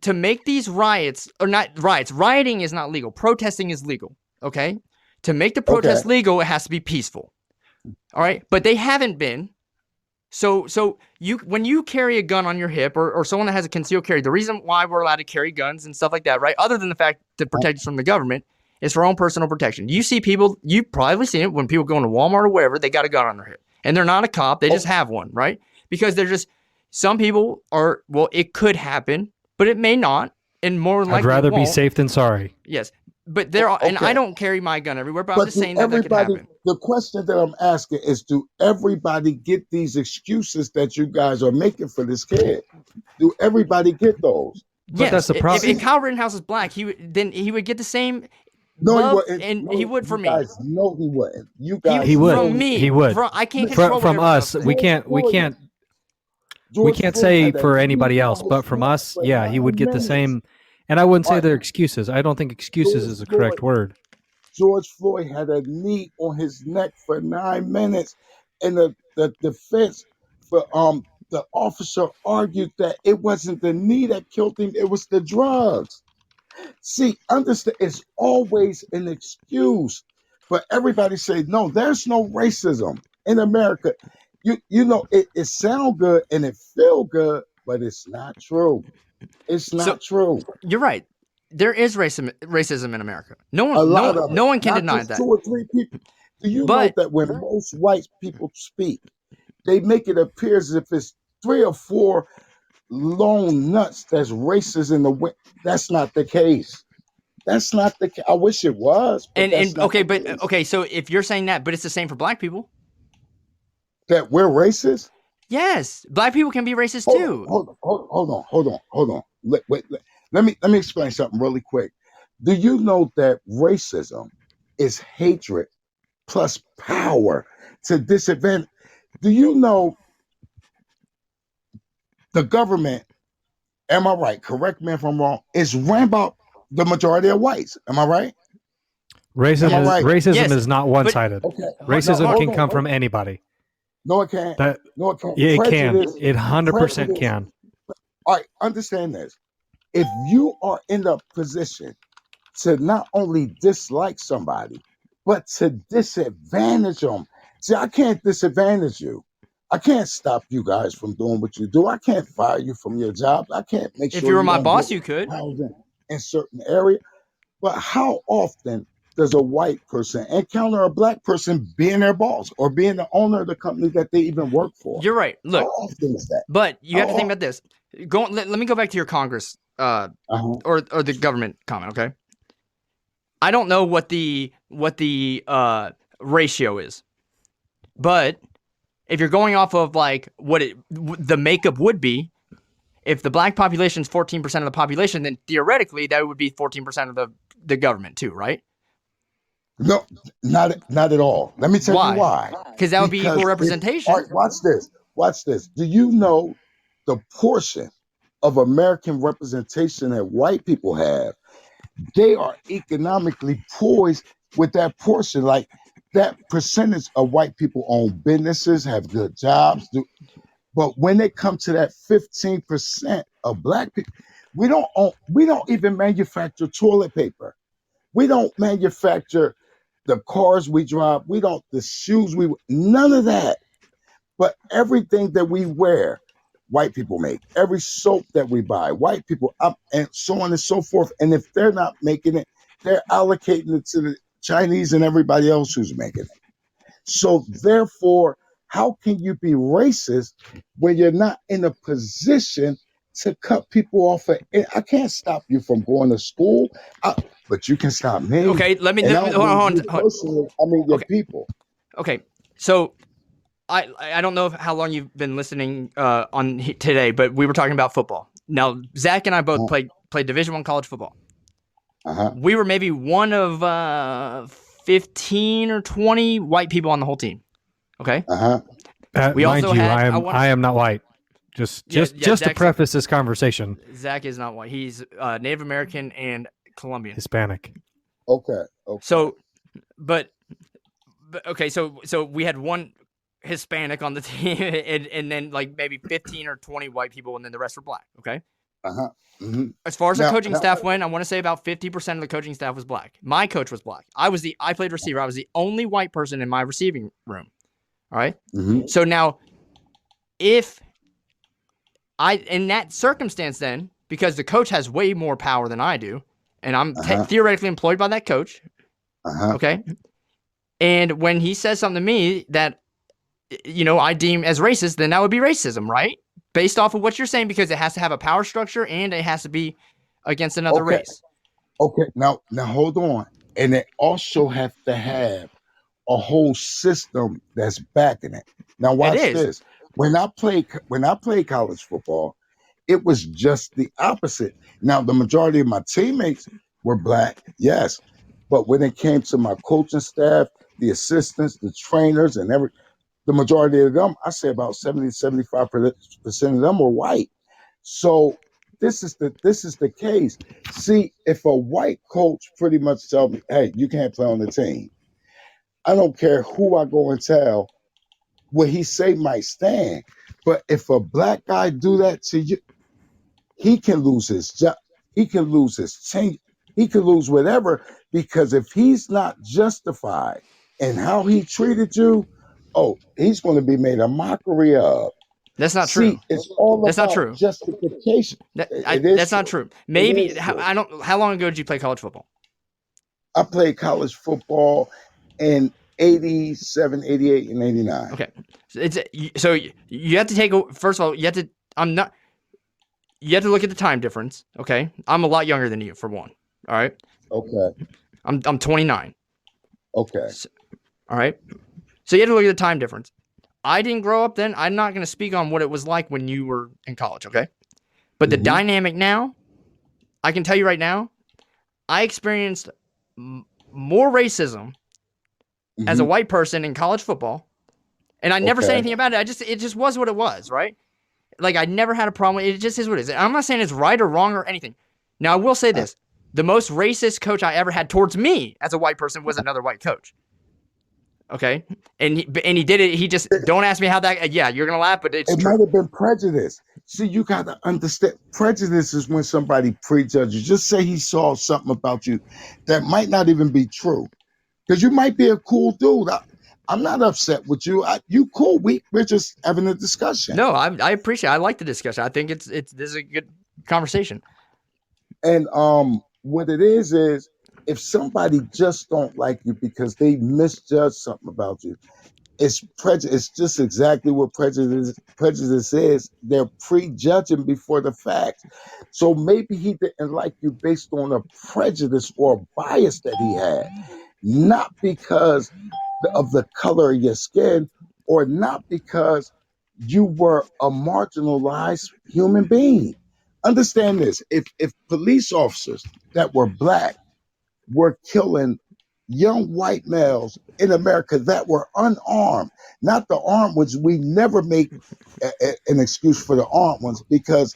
To make these riots, or not riots, rioting is not legal. Protesting is legal. Okay? To make the protest legal, it has to be peaceful. All right? But they haven't been. So when you carry a gun on your hip or someone that has a concealed carry, the reason why we're allowed to carry guns and stuff like that, right? Other than the fact to protect us from the government, is for our own personal protection. You see people, you've probably seen it when people go into Walmart or wherever, they got a gun on their hip. And they're not a cop, they just have one, right? Because they're just, some people are, well, it could happen, but it may not, and more likely I'd rather be safe than sorry. Yes, but and I don't carry my gun everywhere, but I'm just saying that could happen. The question that I'm asking is, do everybody get these excuses that you guys are making for this kid? Do everybody get those? Yes, that's the problem. If Kyle Ritenhouse is black, he would get the same. No, love, he wouldn't. And he would for me. You guys know he wouldn't. You guys, he would. From me, he would. I can't control from us. We can't say for anybody else, but from us, yeah, he would get the same. And I wouldn't say they're excuses. I don't think excuses is the correct word. George Floyd had a knee on his neck for 9 minutes, and the defense for the officer argued that it wasn't the knee that killed him; it was the drugs. See, understand, it's always an excuse, but everybody say no. There's no racism in America. You know it sound good and it feel good, but it's not true. It's not true. You're right. There is racism in America. No one can deny that. 2 or 3 people. Do you know that when most white people speak, they make it appear as if it's 3 or 4 lone nuts that's racist in the way? That's not the case. That's not the case. I wish it was. Okay, so if you're saying that, but it's the same for black people. That we're racist? Yes, black people can be racist too. Hold on. Wait. Let me explain something really quick. Do you know that racism is hatred plus power to disadvantage? Do you know the government Am I right? Correct me if I'm wrong. It's ran by the majority of whites. Am I right? Am I right? Racism Yes, is not one but sided. Okay. No, Racism Mark, can come from anybody. No, it can't. That No, it can't. yeah, it can. Prejudice. It 100% Prejudice. can. All right. Understand this. If you are in a position to not only dislike somebody, but to disadvantage them. See, I can't disadvantage you. I can't stop you guys from doing what you do. I can't fire you from your job. I can't make if sure you were you my don't get boss, you could. housing in certain area. But how often does a white person encounter a black person being their boss or being the owner of the company that they even work for? You're right. How Look, often is that? but you How have to think often? about this. Let me go back to your Congress Uh-huh. or the government comment, okay? I don't know what the ratio is, but if you're going off of like the makeup would be, if the black population is 14% of the population, then theoretically that would be 14% of the government too, right? No, not at all. Let me tell you Why? why. Because that would be equal Because if all representation. right, watch this. Watch this. Do you know the portion of American representation that white people have? They are economically poised with that portion. Like that percentage of white people own businesses, have good jobs. But when it comes to that 15% of black people, we don't even manufacture toilet paper. We don't manufacture the cars we drive. We don't the shoes none of that. But everything that we wear, white people make. Every soap that we buy, white people up and so on and so forth. And if they're not making it, they're allocating it to the Chinese and everybody else who's making it. So therefore, how can you be racist when you're not in a position to cut people off? I can't stop you from going to school, but you can stop me. Okay, let me And I don't hold mean on. you personally. I mean your Okay, people. okay. So I don't know how long you've been listening today, but we were talking about football. Now Zach and I both Uh-huh. played Division I college football. Uh-huh. We were maybe one of 15 or 20 white people on the whole team. Okay. Uh-huh. We Mind also you, had I am not white. Just to Zach's preface this conversation, Zach is not white. He's Native American and Colombian. Hispanic. Okay. So, but okay, so we had one Hispanic on the team, and then like maybe 15 or 20 white people, and then the rest were black. Okay. Uh-huh. Mm-hmm. As far as the coaching Now, staff went, I want to say about 50% of the coaching staff was black. My coach was black. I played receiver. I was the only white person in my receiving room. All right. mm-hmm. So now, if in that circumstance, then because the coach has way more power than I do, and I'm theoretically employed by that coach. Okay. And when he says something to me that, I deem as racist, then that would be racism, right? Based off of what you're saying, because it has to have a power structure and it has to be against another race. Okay. Now hold on. And they also have to have a whole system that's backing it. Now watch this. When I played college football, it was just the opposite. Now the majority of my teammates were black, yes. But when it came to my coaching staff, the assistants, the trainers, and the majority of them, I say about 75% of them were white. So this is the case. See, if a white coach pretty much tell me, hey, you can't play on the team, I don't care who I go and tell, what he say might stand. But if a black guy do that to you, he can lose his job. He can lose his change. He can lose whatever because if he's not justified in how he treated you, oh, he's going to be made a mockery of. That's not true. See, it's all That's not about true. justification. It is That's true. not true. Maybe It is true. I don't. How long ago did you play college football? I played college football in 87, 88, and 89. Okay, so you have to take. First of all, you have to. I'm not. You have to look at the time difference. Okay, I'm a lot younger than you for one. All right. Okay. I'm 29. Okay. So, all right. So you have to look at the time difference. I didn't grow up then. I'm not going to speak on what it was like when you were in college. Okay. But the dynamic now, I can tell you right now, I experienced more racism as a white person in college football, and I never said anything about it. It just was what it was, right? Like, I never had a problem. It just is what it is. I'm not saying it's right or wrong or anything. Now, I will say this. The most racist coach I ever had towards me as a white person was another white coach. Okay? And he did it. He just, don't ask me how that, yeah, you're going to laugh, but it's It true. might have been prejudice. See, you got to understand prejudice is when somebody prejudges. Just say he saw something about you that might not even be true. Because you might be a cool dude. I'm not upset with you. You cool. We're just having a discussion. No, I appreciate it. I like the discussion. I think this is a good conversation. And what it is if somebody just don't like you because they misjudge something about you, it's prejudice. It's just exactly what prejudice is. They're prejudging before the facts. So maybe he didn't like you based on a prejudice or a bias that he had, not because of the color of your skin, or not because you were a marginalized human being. Understand this: if police officers that were black were killing young white males in America that were unarmed, not the armed ones, we never make an excuse for the armed ones because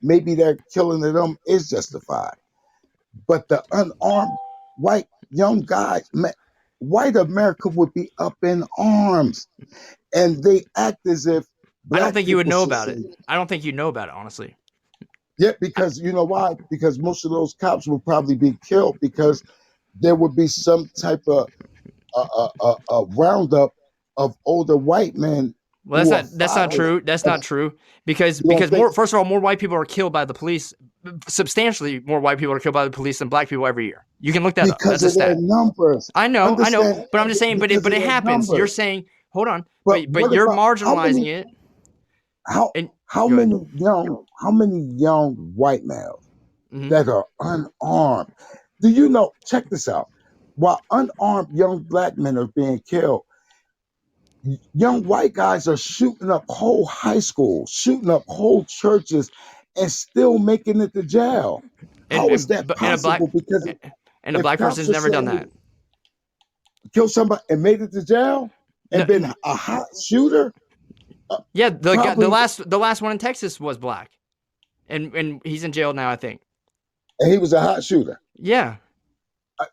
maybe their killing of them is justified. But the unarmed white young guys, white America would be up in arms, and they act as if I don't black think you would people know should about say, it. I don't think you know about it, honestly. yeah, because you know why? Because most of those cops would probably be killed because there would be some type of roundup of older white men Well, who are that's not following. true. That's not true because You don't think more, first of all, more white people are killed by the police. Substantially more white people are killed by the police than black people every year. You can look that up. because That's a of their stat. numbers. I know, Understand? but I'm just saying. Because But of it their happens. You're numbers. saying, hold on, But but what you're about marginalizing it. how And how go ahead. many young white males Mm-hmm. that are unarmed? Do you know? Check this out. While unarmed young black men are being killed, young white guys are shooting up whole high schools, shooting up whole churches, and still making it to jail. How is that And a black possible? Because and a if black cops person's are never done saying that. he killed somebody and made it to jail No, and been a hot shooter, yeah, probably, the last one in Texas was black, and he's in jail now, I think. and he was a hot shooter. Yeah.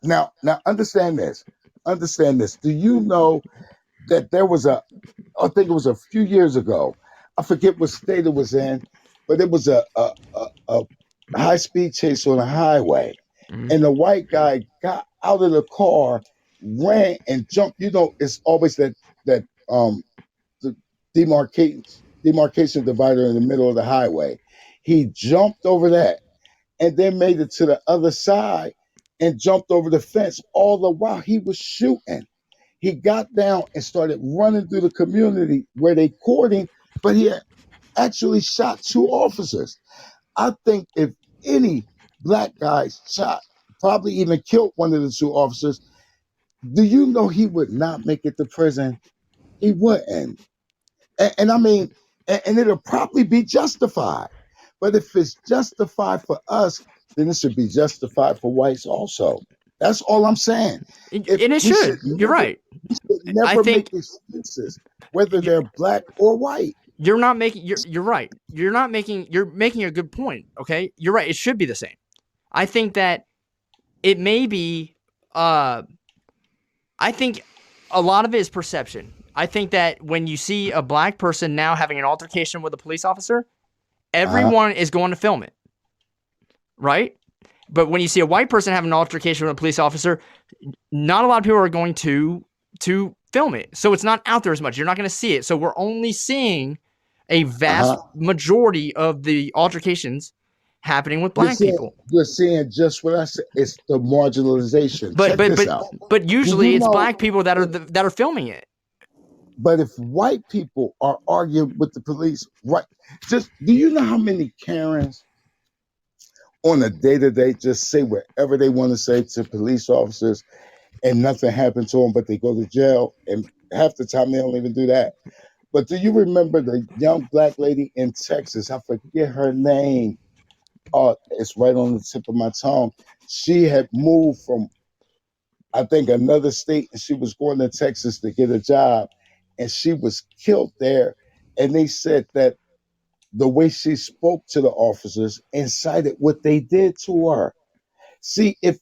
Now, understand this. Understand this. Do you know that there was I think it was a few years ago. I forget what state it was in, but it was a high speed chase on a highway, Mm-hmm. and the white guy got out of the car, ran and jumped. It's always that the demarcation divider in the middle of the highway. He jumped over that and then made it to the other side and jumped over the fence. All the while he was shooting. He got down and started running through the community where they caught him, but he had actually shot two officers. I think if any black guy shot, probably even killed one of the two officers, do you know he would not make it to prison? He wouldn't. And I mean, and it'll probably be justified. But if it's justified for us, then it should be justified for whites also. That's all I'm saying. And If it should. You're right. we should I never make think excuses, whether they're black or white. you're not making you're right. You're making a good point, okay? You're right. It should be the same. I think that it may be I think a lot of it is perception. I think that when you see a black person now having an altercation with a police officer, Uh-huh. everyone is going to film it. Right? But when you see a white person having an altercation with a police officer, not a lot of people are going to film it. So it's not out there as much. You're not going to see it. So we're only seeing a vast Uh-huh. majority of the altercations happening with You're black seeing, people. you're seeing just what I said. It's the marginalization. But Check but this but out. but Do usually you it's know? black people that are filming it. But if white people are arguing with the police, right? Just do you know how many Karens on a day to day just say whatever they want to say to police officers and nothing happened to them, but they go to jail, and half the time they don't even do that. But do you remember the young black lady in Texas? I forget her name. Oh, it's right on the tip of my tongue. She had moved from, I think, another state, and she was going to Texas to get a job, and she was killed there. And they said that the way she spoke to the officers incited what they did to her. See if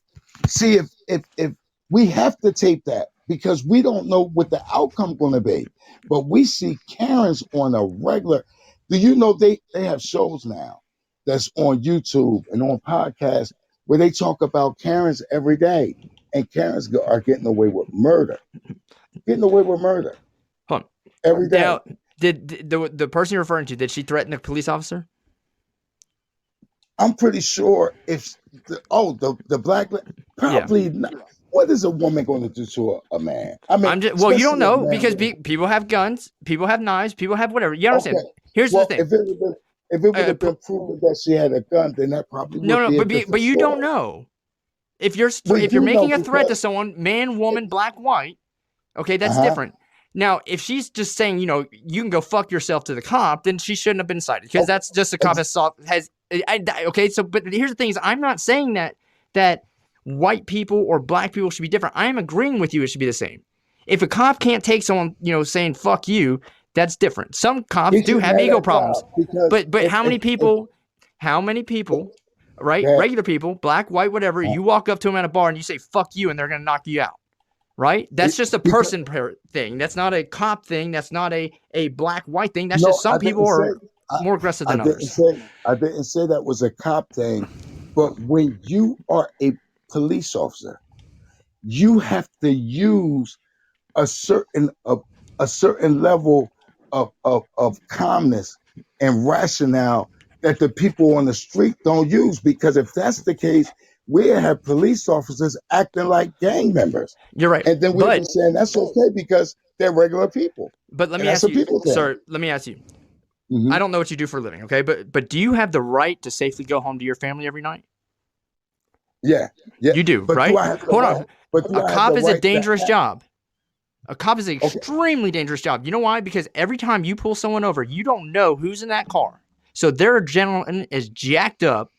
we have to tape that because we don't know what the outcome going to be, but we see Karens on a regular. Do you know they have shows now that's on YouTube and on podcasts where they talk about Karens every day, and Karens are getting away with murder, Hold on. every day. Now, did the person you're referring to, did she threaten a police officer? I'm pretty sure if the black probably not. What is a woman going to do to a man? I mean, Well, you don't especially a know man because with- people have guns, people have knives, people have whatever. You understand? okay. Here's Well, the thing. if it would have been proven that she had a gun, then that probably would No, be a but different you don't story. know. If you're We if you're do know making a threat to because someone, man, woman, black, white, okay, that's uh-huh. different. Now, if she's just saying, you know, you can go fuck yourself to the cop, then she shouldn't have been cited because that's just the cop has. Okay, so but here's the thing: is I'm not saying that white people or black people should be different. I am agreeing with you; it should be the same. If a cop can't take someone, you know, saying "fuck you," that's different. Some cops He do shouldn't have have ego that problems, job because but how many people? How many people? Right, that regular people, black, white, whatever. You walk up to them at a bar and you say "fuck you," and they're gonna knock you out. Right? That's just a because person thing. That's not a cop thing. That's not a black white thing. That's no, just some people are more aggressive I than didn't others. say I didn't say that was a cop thing, but when you are a police officer, you have to use a certain a certain level of calmness and rationale that the people on the street don't use. Because if that's the case, we have police officers acting like gang members, You're right. and then we've been saying that's okay because they're regular people, But let and me that's ask a you, people thing. sir, let me ask you. Hmm. I don't know what you do for a living, okay? But do you have the right to safely go home to your family every night? Yeah, yeah. You do, But right? do I have the Hold right? on. But do A I have cop the is a right dangerous to? job. A cop is an Okay, extremely dangerous job. You know why? Because every time you pull someone over, you don't know who's in that car. So their adrenaline is jacked up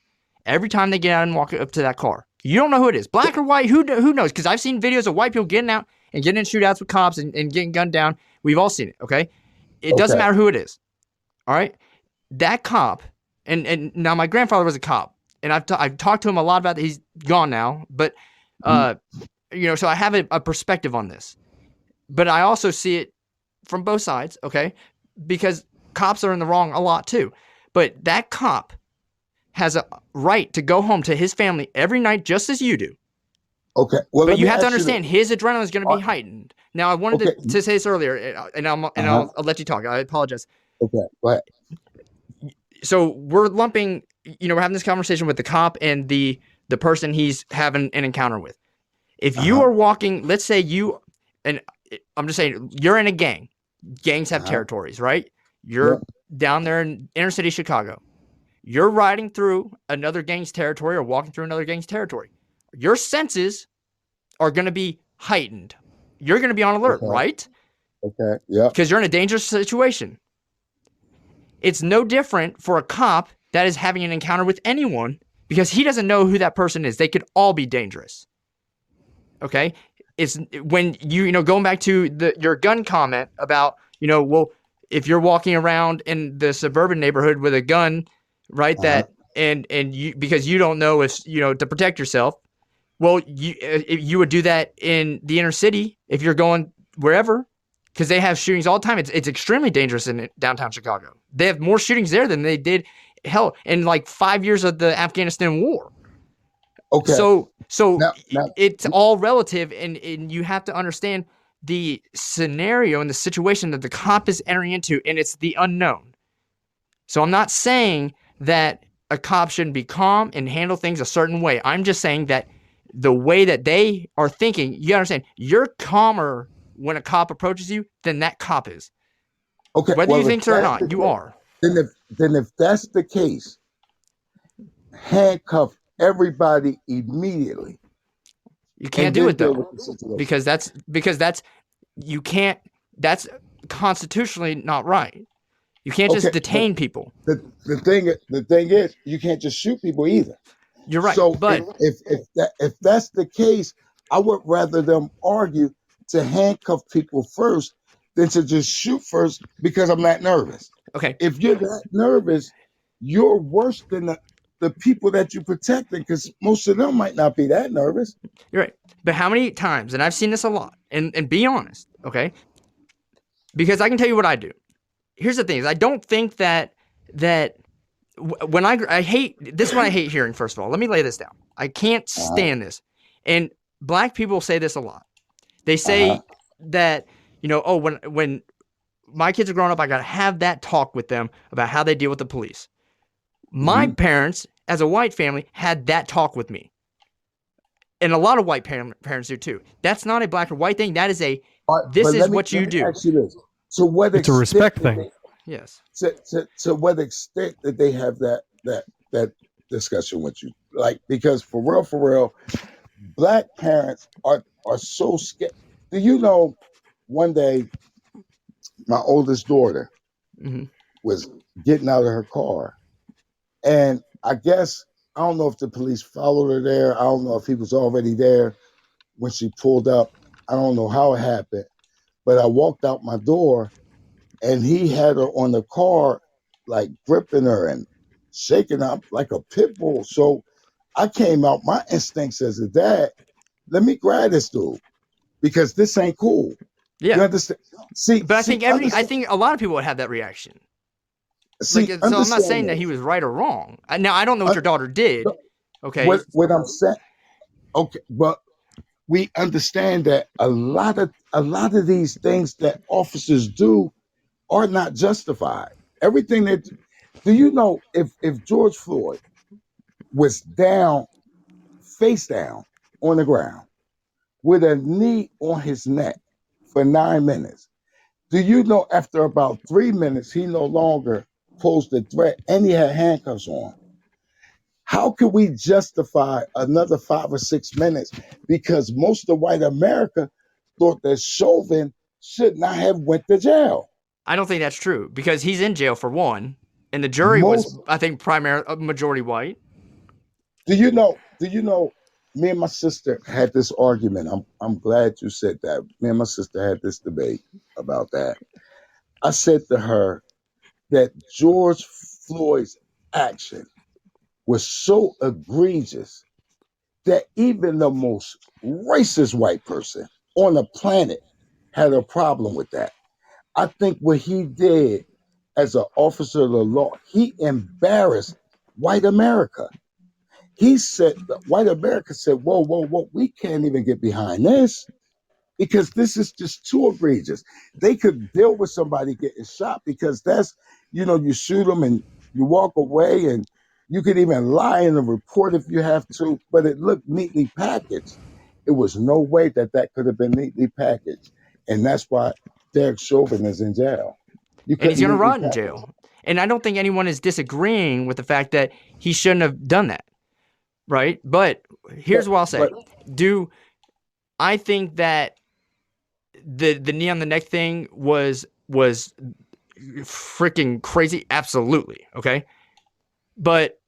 every time they get out and walk up to that car. You don't know who it is, black or white. Who knows? Because I've seen videos of white people getting out and getting in shootouts with cops and getting gunned down. We've all seen it. Okay, it doesn't okay, matter who it is. All right, that cop. And now my grandfather was a cop, and I've talked to him a lot about that. He's gone now, but mhm, you know, so I have a perspective on this. But I also see it from both sides, okay? Because cops are in the wrong a lot too. But that cop has a right to go home to his family every night just as you do. okay. Well, But let you me have to ask you understand this. his adrenaline is going to Uh, be heightened. Now, I wanted Okay, to say this earlier, and uh-huh, I'll let you talk. I apologize. okay, go ahead. So we're lumping, you know, we're having this conversation with the cop and the person he's having an encounter with. If you Uh-huh, are walking, let's say you, and I'm just saying, you're in a gang. Gangs have uh-huh, territories, right? yeah, You're down there in inner city Chicago. You're riding through another gang's territory or walking through another gang's territory. Your senses are going to be heightened. You're going to be on alert, okay, right? okay, yeah, Because you're in a dangerous situation. It's no different for a cop that is having an encounter with anyone because he doesn't know who that person is. They could all be dangerous. Okay? It's when you know, going back to your gun comment about, you know, well, if you're walking around in the suburban neighborhood with a gun, right, uh-huh, that and you, because you don't know if, you know, to protect yourself, well, you would do that in the inner city if you're going wherever, because they have shootings all the time. It's extremely dangerous in downtown Chicago. They have more shootings there than they did, hell, in like 5 years of the Afghanistan war. okay. So Now, it's all relative, and you have to understand the scenario and the situation that the cop is entering into, and it's the unknown. So I'm not saying that a cop shouldn't be calm and handle things a certain way. I'm just saying that the way that they are thinking, you understand, you're calmer when a cop approaches you than that cop is. okay. Whether you Well, if think so or that's the not, you case, are. then if that's the case, handcuff everybody immediately You can't and do then it deal though, with the situation. because you can't. That's constitutionally not right. You can't just Okay, but detain people. the thing is, you can't just shoot people either. You're right, So but if that's the case, I would rather them argue to handcuff people first than to just shoot first because I'm not nervous. Okay. If you're that nervous, you're worse than the people that you protected, because most of them might not be that nervous. You're right. But how many times, and I've seen this a lot, and be honest, okay? Because I can tell you what I do. Here's the thing: is I don't think that when I hate this is what I hate hearing. First of all, let me lay this down. I can't stand this, and black people say this a lot. They say that oh, when my kids are growing up, I got to have that talk with them about how they deal with the police. My parents, as a white family, had that talk with me. And a lot of white parents do too. That's not a black or white thing. That is this is what you do. Ask you this. To what It's a respect thing. Yes. To what extent did they have that discussion with you? Like, because for real, black parents are so scared. Do you know, one day my oldest daughter was getting out of her car, and I guess, I don't know if the police followed her there. I don't know if he was already there when she pulled up. I don't know how it happened, but I walked out my door and he had her on the car, like gripping her and shaking her up like a pit bull. So I came out, my instincts as a dad, let me grab this dude, because this ain't cool. Yeah. You understand? But I think a lot of people would have that reaction. So I'm not saying that he was right or wrong. Now I don't know what your daughter did. Okay. What I'm saying, okay, but we understand that a lot of these things that officers do are not justified. Everything that, do you know, if George Floyd was down, face down on the ground with a knee on his neck for 9 minutes, do you know after about 3 minutes he no longer posed a threat and he had handcuffs on? How can we justify another 5 or 6 minutes? Because most of white America thought that Chauvin should not have went to jail. I don't think that's true, because he's in jail for one, and the jury was, I think, majority white. Do you know? Me and my sister had this argument. I'm glad you said that. Me and my sister had this debate about that. I said to her that George Floyd's action was so egregious that even the most racist white person on the planet had a problem with that. I think what he did as an officer of the law, he embarrassed white America. He said that white America said, whoa, we can't even get behind this, because this is just too egregious. They could deal with somebody getting shot, because that's, you shoot them and you walk away, and you could even lie in the report if you have to, but it looked neatly packaged. It was no way that could have been neatly packaged. And that's why Derek Chauvin is in jail. You And he's couldn't going to neatly rot in package. jail. And I don't think anyone is disagreeing with the fact that he shouldn't have done that. Right? But here's what I'll say. Do I think that the knee on the neck thing was freaking crazy? Absolutely. Okay. But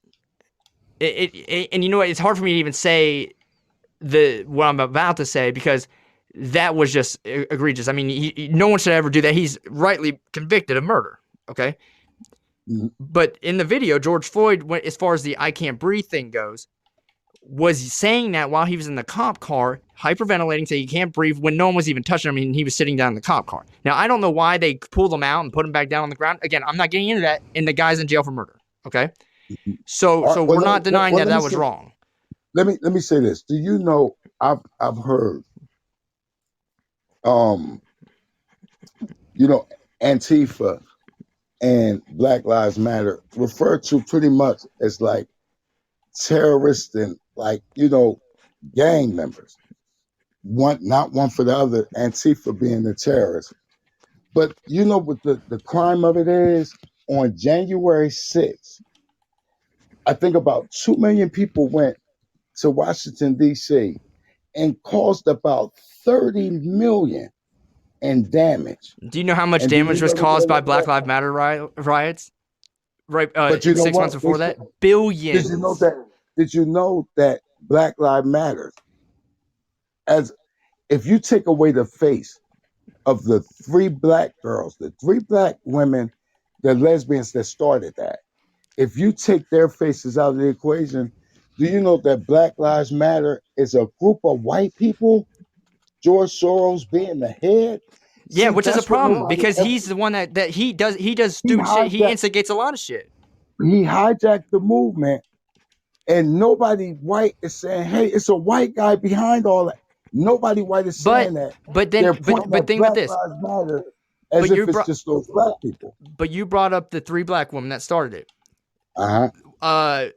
and you know what? It's hard for me to even say what I'm about to say, because that was just egregious. I mean, no one should ever do that. He's rightly convicted of murder. Okay. Mhm. But in the video, George Floyd, as far as the I can't breathe thing goes, was saying that while he was in the cop car, hyperventilating, saying he can't breathe when no one was even touching him, and he was sitting down in the cop car. Now, I don't know why they pulled him out and put him back down on the ground. Again, I'm not getting into that, and the guy's in jail for murder. Okay? So we're not denying that was wrong. Let me say this. Do you know, I've heard Antifa and Black Lives Matter referred to pretty much as like terrorists and like, gang members. Not one for the other, Antifa being the terrorist. But you know what the crime of it is? On January 6th, I think about 2 million people went to Washington, D.C., and caused about 30 million in damage. Do you know how much damage was caused by Black Lives Matter riots? Right, but you know 6 months before that? Billions. Did you know that Black Lives Matter, as if you take away the face of the 3 black girls, the 3 black women the lesbians that started that. If you take their faces out of the equation, do you know that Black Lives Matter is a group of white people? George Soros being the head. Yeah, See, which is a that's what problem nobody because ever. he's the one that he does He stupid shit. He hijacked. instigates a lot of shit. He hijacked the movement, and nobody white is saying, "Hey, it's a white guy behind all that." Nobody white is But saying that. but then They're pointing but at think about Black this. Lives Matter as But if you it's brought just those black people. but you brought up the 3 black women that started it. Uh Uh,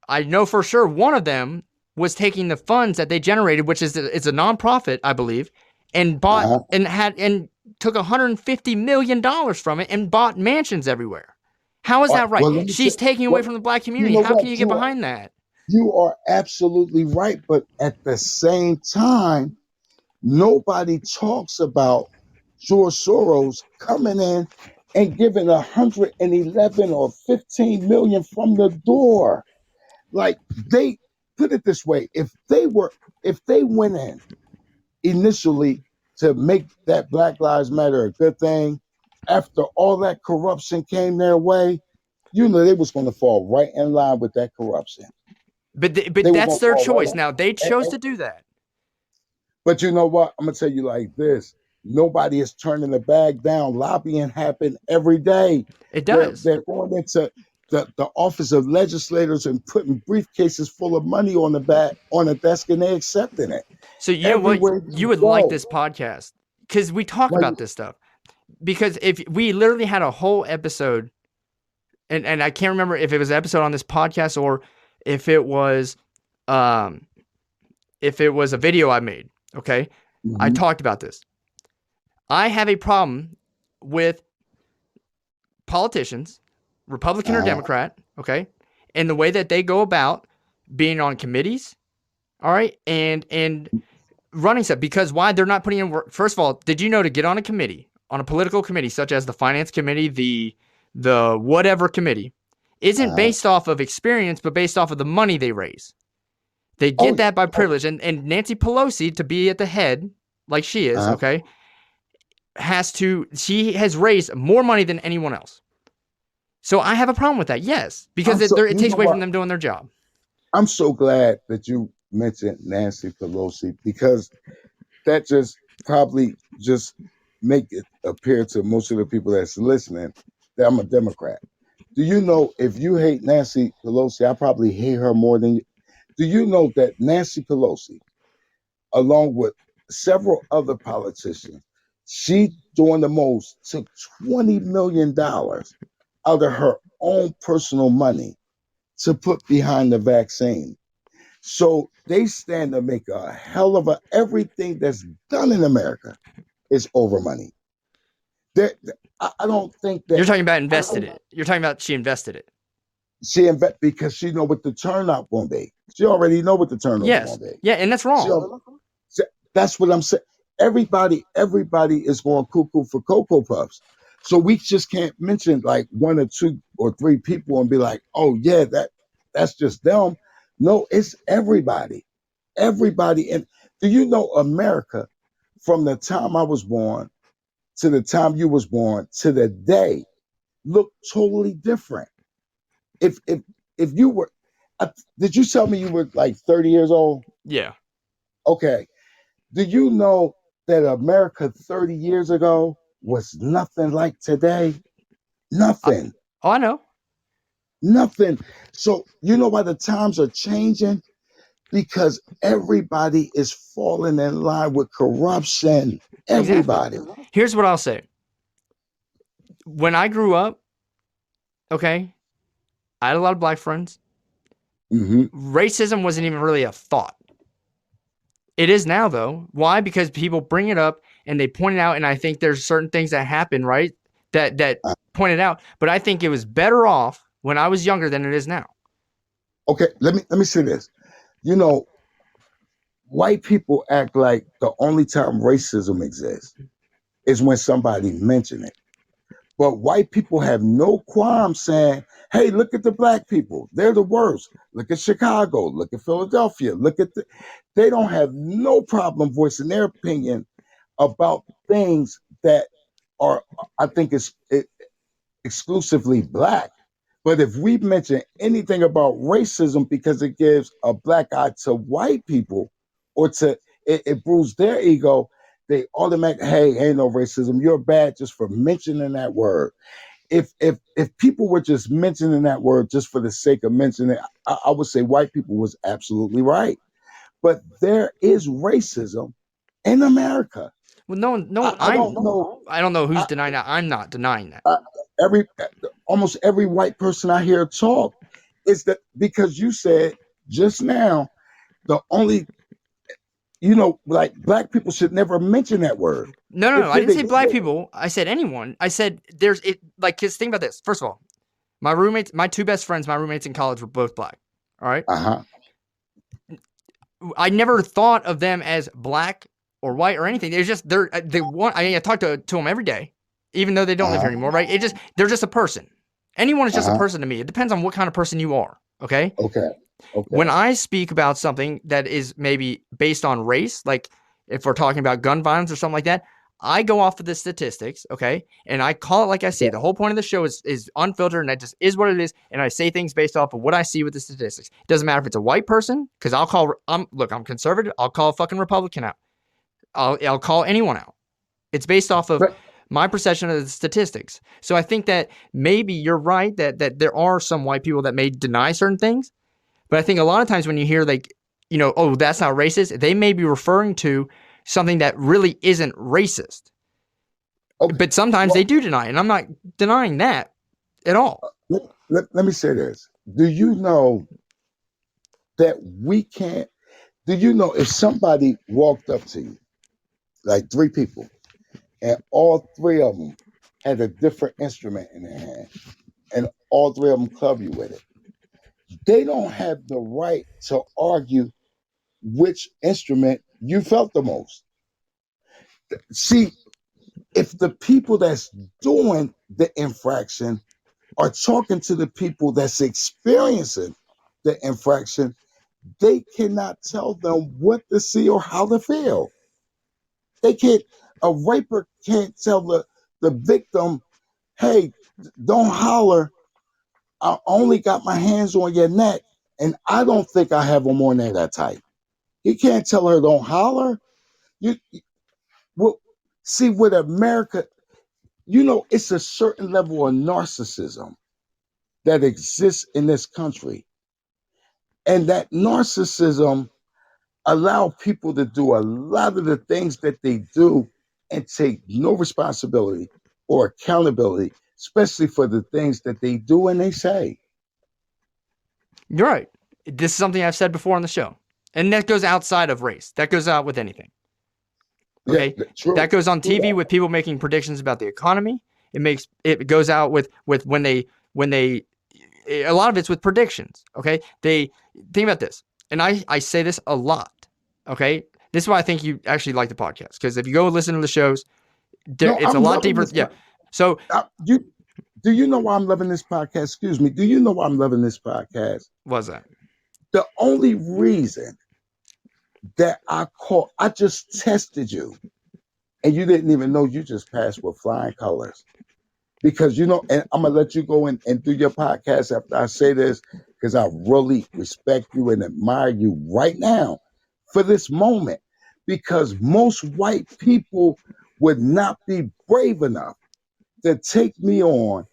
I know for sure one of them was taking the funds that they generated, which is it's a nonprofit, I believe, and bought huh. and took $150 million from it and bought mansions everywhere. How is that right? Well, let me say. She's taking away Well, from the black you community. know How can what? you get behind that? You are absolutely right, but at the same time, nobody talks about George Soros coming in and giving 111 or 15 million from the door. Like, they put it this way: if they went in initially to make that Black Lives Matter a good thing, after all that corruption came their way, you know they was going to fall right in line with that corruption. But They were that's going to their fall right choice. in. Now they And- chose and- to do that. but you know what? I'm gonna tell you like this: nobody is turning the bag down. Lobbying happen every day. It They're does. they're going into the office of legislators and putting briefcases full of money on the back on the desk, and they accepting it So you know what? everywhere You you would like go. this podcast because we talk Like, about this stuff. Because if we literally had a whole episode, and I can't remember if it was an episode on this podcast or if it was um if it was a video I made. Okay, I mhm, talked about this. I have a problem with politicians, Republican or uh-huh, Democrat, okay, and the way that they go about being on committees, all right, and running stuff. Because why they're not putting in work? First of all, did you know to get on a committee, on a political committee such as the finance committee, the whatever committee, isn't uh-huh. based off of experience, but based off of the money they raise. They Oh get yeah. that by Oh, privilege, and Nancy Pelosi to be at the head, like she is, uh-huh. okay, she has raised more money than anyone else. So I have a problem with that, yes, because I'm so it you takes know away what? from them doing their job. I'm so glad that you mentioned Nancy Pelosi because that just probably just make it appear to most of the people that's listening that I'm a Democrat. Do you know if you hate Nancy Pelosi, I probably hate her more than you. Do you know that Nancy Pelosi, along with several other politicians, she doing the most took $20 million out of her own personal money to put behind the vaccine. So they stand to make a hell of a everything that's done in America is over money. There, I don't think that You're talking about I invested don't, it. You're talking about she invested it. she invest because she know what the turnout gonna be. She already know what the turnout Yes. gonna be. Yeah, and that's She, wrong. that's what I'm saying. Everybody is going cuckoo for Cocoa Puffs. So we just can't mention like one or two or three people and be like, oh yeah, that's just them. No, it's everybody. Everybody. And do you know America from the time I was born to the time you was born to the day look totally different. If if you were did you tell me you were like 30 years old? Yeah. Okay. Do you know that America 30 years ago was nothing like today? I, Nothing. oh, I know. Nothing. So you know why the times are changing? Because everybody is falling in line with corruption. Exactly. Everybody. Here's what I'll say. When I grew up, okay, I had a lot of black friends. Hmm. Racism wasn't even really a thought. It is now, though. Why? Because people bring it up and they point it out, and I think there's certain things that happen, right? That point it out. But I think it was better off when I was younger than it is now. Okay, let me say this. You know, white people act like the only time racism exists is when somebody mention it. But white people have no qualm saying, hey, look at the black people. They're the worst. Look at Chicago. Look at Philadelphia. They don't have no problem voicing their opinion about things that are, I think exclusively black. But if we mention anything about racism because it gives a black eye to white people or it bruises their ego, they automatically, hey, ain't no racism. You're bad just for mentioning that word. If people were just mentioning that word just for the sake of mentioning it, I would say white people was absolutely right. But there is racism in America. Well, no, I don't know. I don't know who's I, denying that. I'm not denying that. I, every almost every white person I hear talk is that because you said just now the only like black people should never mention that word. No. If I it didn't say black exists, people. I said anyone. I said there's it. Like, cause think about this. First of all, my roommates, my two best friends, my roommates in college were both black. All right. uh-huh, I never thought of them as black or white or anything. They're just they want. I talk to them every day, even though they don't live here uh-huh, anymore. Right? They're just a person. Anyone is just a uh-huh. person to me. It depends on what kind of person you are. Okay. Okay. When Okay. I speak about something that is maybe based on race, like if we're talking about gun violence or something like that, I go off of the statistics, okay, and I call it like I see it. Okay. The whole point of the show is unfiltered, and that just is what it is. And I say things based off of what I see with the statistics. It doesn't matter if it's a white person, because I'm conservative. I'll call a fucking Republican out. I'll call anyone out. It's based off of But my perception of the statistics. So I think that maybe you're right that there are some white people that may deny certain things. But I think a lot of times when you hear like, oh, that's not racist, they may be referring to something that really isn't racist. okay. But sometimes they Well, do deny it, and I'm not denying that at all. let me say this. Do you know that we can't? Do you know if somebody walked up to you, like three people, and all three of them had a different instrument in their hand, and all three of them club you with it, they don't have the right to argue which instrument you felt the most. See, if the people that's doing the infraction are talking to the people that's experiencing the infraction, they cannot tell them what to see or how to feel. They can't, a raper can't tell the victim, hey, don't holler. I only got my hands on your neck and I don't think I have them on there that tight. He can't tell her don't holler. You well, see with America, it's a certain level of narcissism that exists in this country. And that narcissism allow people to do a lot of the things that they do and take no responsibility or accountability, especially for the things that they do and they say. You're right. This is something I've said before on the show. And that goes outside of race. That goes out with anything. Yeah, Okay? That true. goes on True TV that. with people making predictions about the economy. It goes out with when they a lot of it's with predictions. Okay? They think about this. And I say this a lot. Okay? This is why I think you actually like the podcast. Because if you go listen to the shows, No, it's a I'm lot loving deeper. this. Yeah. So You do you know why I'm loving this podcast? Excuse me. Do you know why I'm loving this podcast? was that? The only reason that I just tested you and you didn't even know you just passed with flying colors. Because and I'm gonna let you go and do your podcast after I say this, because I really respect you and admire you right now for this moment. Because most white people would not be brave enough to take me on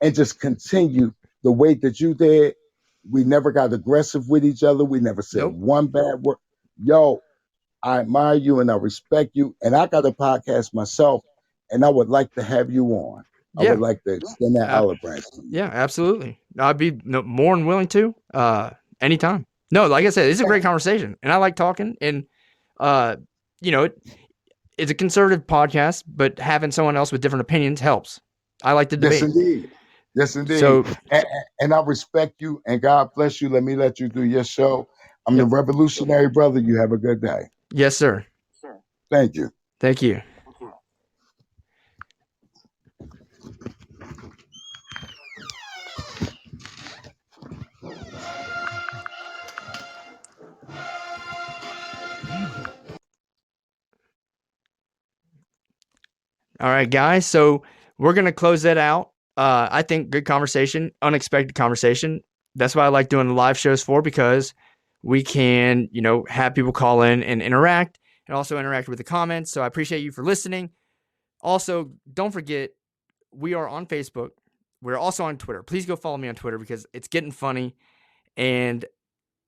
and just continue the way that you did. We never got aggressive with each other. We never said Nope. one bad word. Yo, I admire you and I respect you. And I got a podcast myself, and I would like to have you on. I would Yeah. like to extend that Uh, olive branch to you. yeah, absolutely. I'd be more than willing to anytime. No, like I said, it's a great conversation, and I like talking. And uh, you know, it's a conservative podcast, but having someone else with different opinions helps. I like the Yes, debate. indeed. Yes, indeed. So, And I respect you and God bless you. Let me let you do your show. I'm the yep. revolutionary brother. You have a good day. Yes, sir. Thank you. Thank you. All right, guys. So we're gonna close that out. I think good conversation, unexpected conversation. That's why I like doing the live shows for, because we can, have people call in and interact, and also interact with the comments. So I appreciate you for listening. Also, don't forget, we are on Facebook. We're also on Twitter. Please go follow me on Twitter because it's getting funny, and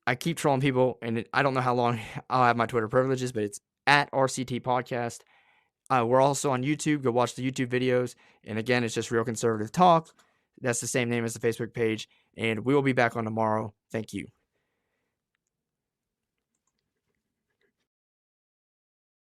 I keep trolling people, and I don't know how long I'll have my Twitter privileges, but it's at RCT Podcast. We're also on YouTube. Go watch the YouTube videos. And again, it's just Real Conservative Talk. That's the same name as the Facebook page. And we will be back on tomorrow. Thank you.